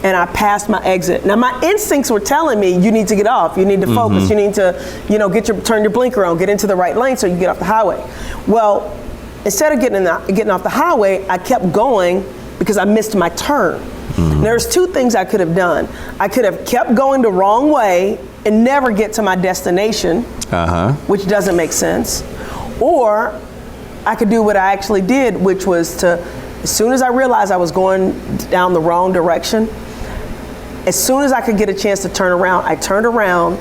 and I passed my exit. Now my instincts were telling me you need to get off, you need to focus, you need to, you know, turn your blinker on, get into the right lane so you get off the highway. Well, instead of getting off the highway, I kept going because I missed my turn. There's two things I could have done. I could have kept going the wrong way and never get to my destination, which doesn't make sense, or I could do what I actually did, which was to, as soon as I realized I was going down the wrong direction, as soon as I could get a chance to turn around, I turned around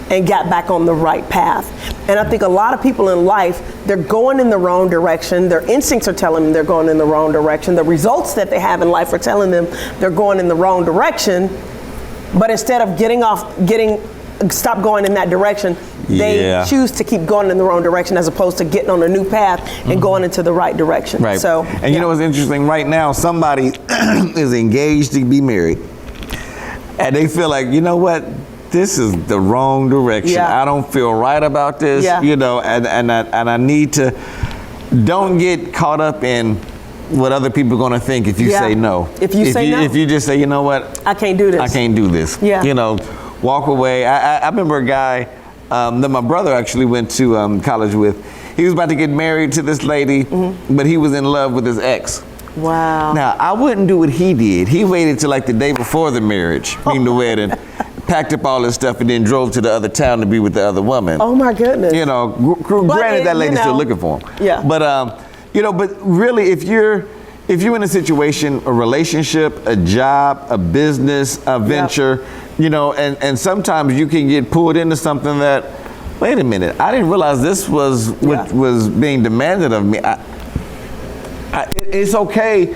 and got back on the right path. And I think a lot of people in life, they're going in the wrong direction. Their instincts are telling them they're going in the wrong direction. The results that they have in life are telling them they're going in the wrong direction. But instead of stop going in that direction, they choose to keep going in the wrong direction as opposed to getting on a new path and going into the right direction. Right. So, and you know what's interesting? Right now, somebody is engaged to be married, and they feel like, you know what? This is the wrong direction. I don't feel right about this. You know, and I need to. Don't get caught up in what other people are going to think if you say no. If you just say, you know what? I can't do this. I can't do this. You know. Walk away. I remember a guy that my brother actually went to college with. He was about to get married to this lady, but he was in love with his ex. Wow. Now, I wouldn't do what he did. He waited till like the day before the marriage, meaning the wedding, packed up all his stuff, and then drove to the other town to be with the other woman. Oh my goodness. You know, granted that lady's still looking for him. Yeah. But you know, but really, if you're in a situation, a relationship, a job, a business, a venture, you know, and sometimes you can get pulled into something that, wait a minute, I didn't realize this was what was being demanded of me. It's okay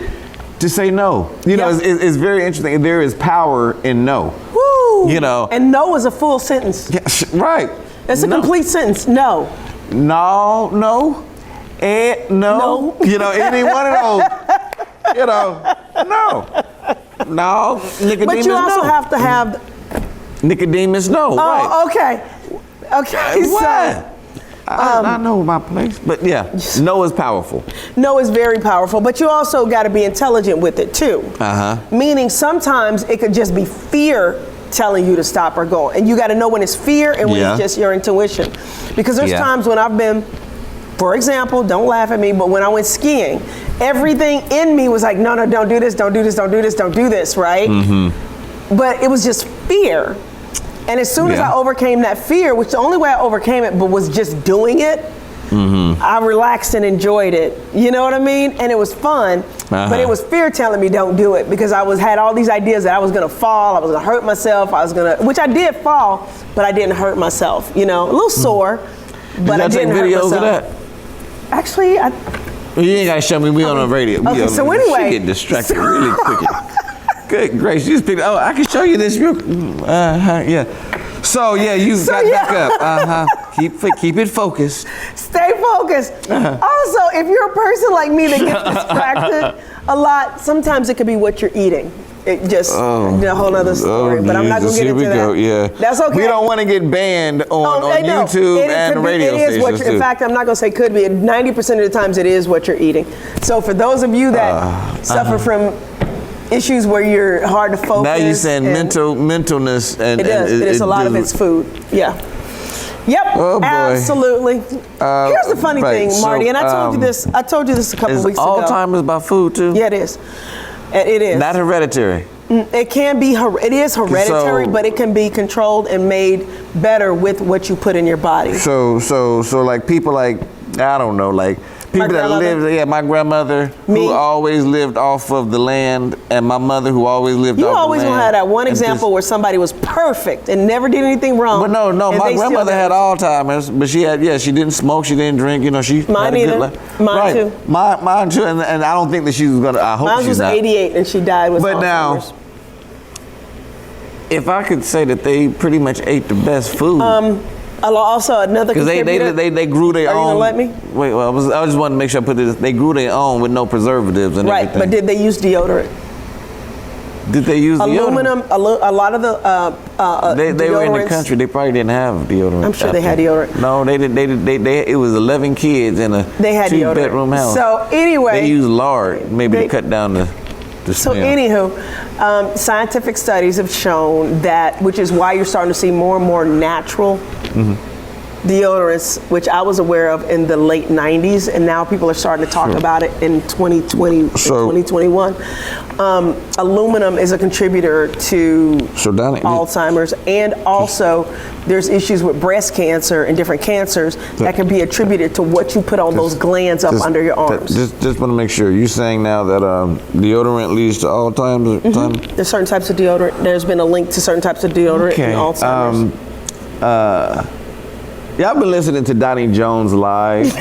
to say no. You know, it's very interesting. There is power in no. Woo! You know. And no is a full sentence. Yeah, right. It's a complete sentence. No. No. No. You know, any one of those. You know, no. Nicodemus, but you also have to have. Nicodemus, no. Oh, right. Okay. What? I know my place, but no is powerful. No is very powerful, but you also got to be intelligent with it too. Meaning sometimes it could just be fear telling you to stop or go, and you got to know when it's fear and when it's just your intuition. Because there's times when I've been, for example, don't laugh at me, but when I went skiing, everything in me was like, no, don't do this, don't do this, don't do this, don't do this, right? But it was just fear. And as soon as I overcame that fear, which the only way I overcame it but was just doing it, I relaxed and enjoyed it. You know what I mean? And it was fun, but it was fear telling me don't do it, because I had all these ideas that I was gonna fall, I was gonna hurt myself, which I did fall, but I didn't hurt myself, you know, a little sore, but I didn't hurt myself. Did y'all take videos of that? Actually, you ain't gotta show me, we on the radio. Okay, so anyway. She get distracted really quick. Good gracious, you just picked, I can show you this real, So you got back up, keep it focused. Stay focused. Also, if you're a person like me that gets distracted a lot, sometimes it could be what you're eating. It just a whole other story, but I'm not gonna get into that. That's okay. We don't want to get banned on YouTube and radio stations too. In fact, I'm not gonna say could be. 90% of the times, it is what you're eating. So for those of you that suffer from issues where you're hard to focus. Now you're saying mentalness, and it does. It is a lot of it's food. Yeah. Yep, Oh, boy. absolutely. Here's the funny thing, Marty, and I told you this. I told you this a couple weeks ago. Is Alzheimer's about food too? Yeah, it is. It is. Not hereditary. It can be. It is hereditary, So- but it can be controlled and made better with what you put in your body. So like people like, I don't know, like people that live, my grandmother who always lived off of the land, and my mother who always lived You off always the land. gonna have that one And example where somebody was perfect and never did anything wrong. But no, and my they still grandmother had got- Alzheimer's, but she didn't smoke, she didn't drink, she Mine had a good either. life. Mine right. too. Mine too, and I don't think that she was gonna, I hope Mine she's was not. 88 and she died with But now, Alzheimer's. if I could say that they pretty much ate the best food. Also another Because contributor. they grew their own. Are you gonna let me? Wait, well, I just wanted to make sure I put this. They grew their own with no preservatives and Right, everything. but did they use deodorant? Did they use Aluminum, deodorant? a lot of the They were in the deodorants- country. They probably didn't have deodorant. I'm sure out they had there. deodorant. No, they did. They it was 11 kids in a They had deodorant. 2-bedroom house. So anyway, they used lard maybe to cut down the So smell. anywho, scientific studies have shown that, which is why you're starting to see more and more natural deodorants, which I was aware of in the late 90s, and now people are starting to talk about it in 2020, 2021. Aluminum is a contributor to Alzheimer's, and also there's issues with breast cancer and different cancers that can be attributed to what you put on those glands up under your arms. Just want to make sure. You're saying now that deodorant leads to Alzheimer's? There's certain types of deodorant. There's been a link to certain types of deodorant and Alzheimer's. Yeah, I've been listening to Donnie Jones live.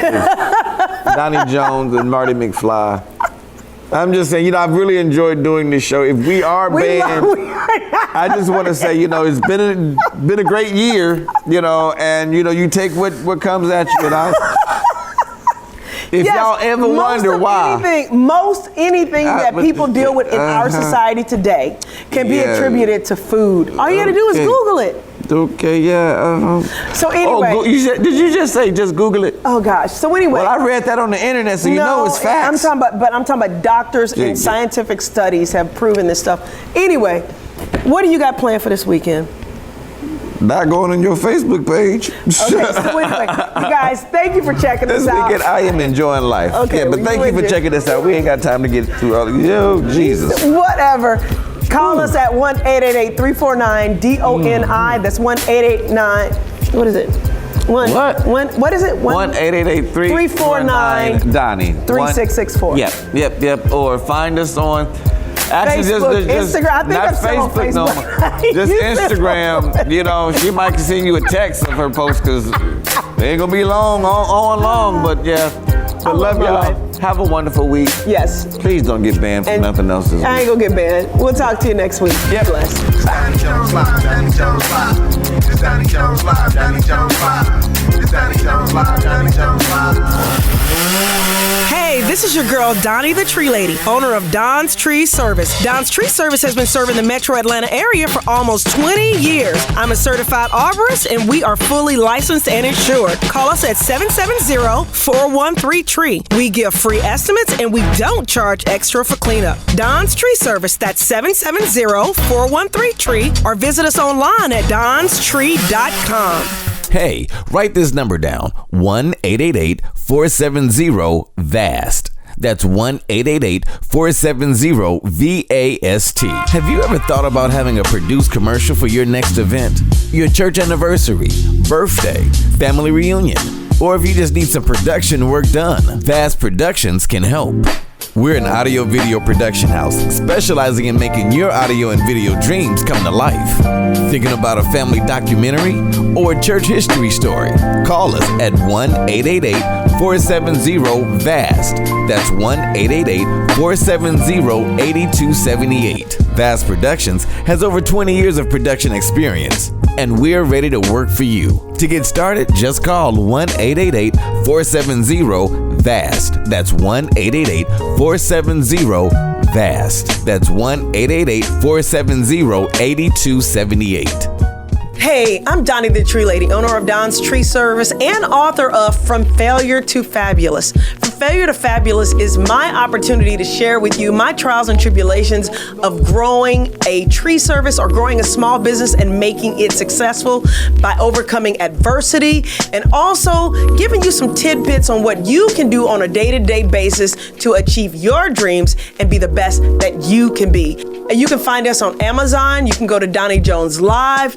Donnie Jones and Marty McFly. I'm just saying, I've really enjoyed doing this show. If we are banned, I just want to say, it's been a great year, and you take what comes at you. And if y'all ever wonder why, anything that people deal with in our society today can be attributed to food. All you got to do is Google it. Okay, yeah. So anyway, did you just say just Google it? Oh gosh. So anyway, well, I read that on the internet, so it's facts. I'm talking about doctors and scientific studies have proven this stuff. Anyway, what do you got planned for this weekend? Not going on your Facebook page. Okay, so anyway, you guys, thank you for checking us out. This weekend, I am enjoying life. Okay, but thank you for checking us out. We ain't got time to get through all of you. Jesus. Whatever. Call us at 1-888-349-DONI. That's 1-889. What is it? What is it? 1-888-349 Donnie. 3664. Yep. Or find us on Facebook, Instagram. I think not I'm still on Facebook, no. Facebook. Just Instagram. She might send you a text of her post because they ain't gonna be long, but yeah. But love y'all. Have a wonderful week. Yes. Please don't get banned from nothing else this week. I ain't gonna get banned. We'll talk to you next week. Yep. Bless. Donnie Jones Live, Donnie Jones Live. It's Donnie Jones Live, Donnie Jones Live. It's Donnie Jones Live, Donnie Jones Live. Hey, this is your girl, Donnie the Tree Lady, owner of Don's Tree Service. Don's Tree Service has been serving the metro Atlanta area for almost 20 years. I'm a certified arborist, and we are fully licensed and insured. Call us at 770-413-TREE. We give free estimates, and we don't charge extra for cleanup. Don's Tree Service, that's 770-413-TREE, or visit us online at donstree.com. Hey, write this number down, 1-888-470-VAST. That's 1-888-470-VAST. Have you ever thought about having a produced commercial for your next event? Your church anniversary, birthday, family reunion, or if you just need some production work done, VAST Productions can help. We're an audio video production house specializing in making your audio and video dreams come to life. Thinking about a family documentary or a church history story? Call us at 1-888-470-VAST. That's 1-888-470-8278. VAST Productions has over 20 years of production experience, and we're ready to work for you. To get started, just call 1-888-470-VAST. That's 1-888-470-VAST. That's 1-888-470-8278. Hey, I'm Doni the Tree Lady, owner of Don's Tree Service and author of From Failure to Fabulous. From Failure to Fabulous is my opportunity to share with you my trials and tribulations of growing a tree service or growing a small business and making it successful by overcoming adversity, and also giving you some tidbits on what you can do on a day-to-day basis to achieve your dreams and be the best that you can be. And you can find us on Amazon. You can go to Donnie Jones Live.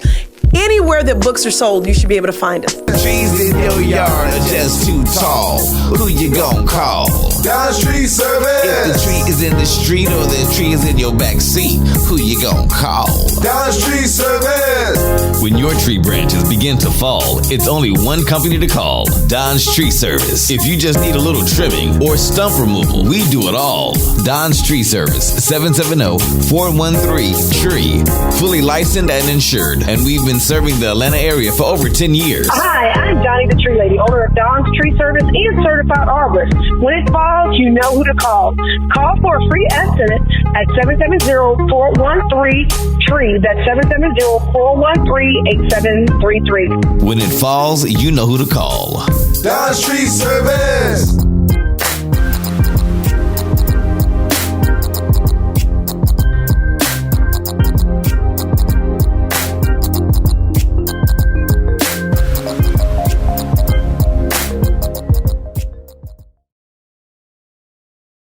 Anywhere that books are sold, you should be able to find us. Trees in your yard are just too tall. Who you gon' call? Don's Tree Service. If the tree is in the street or the tree is in your back seat, who you gon' call? Don's Tree Service. When your tree branches begin to fall, it's only one company to call, Don's Tree Service. If you just need a little trimming or stump removal, we do it all. Don's Tree Service, 770-413-TREE. Fully licensed and insured, and we've been serving the Atlanta area for over 10 years. Hi, I'm Doni the Tree Lady, owner of Don's Tree Service and certified arborist. When it falls, you know who to call. Call for a free estimate at 770-413-TREE. That's 770-413-8733. When it falls, you know who to call. Don's Tree Service.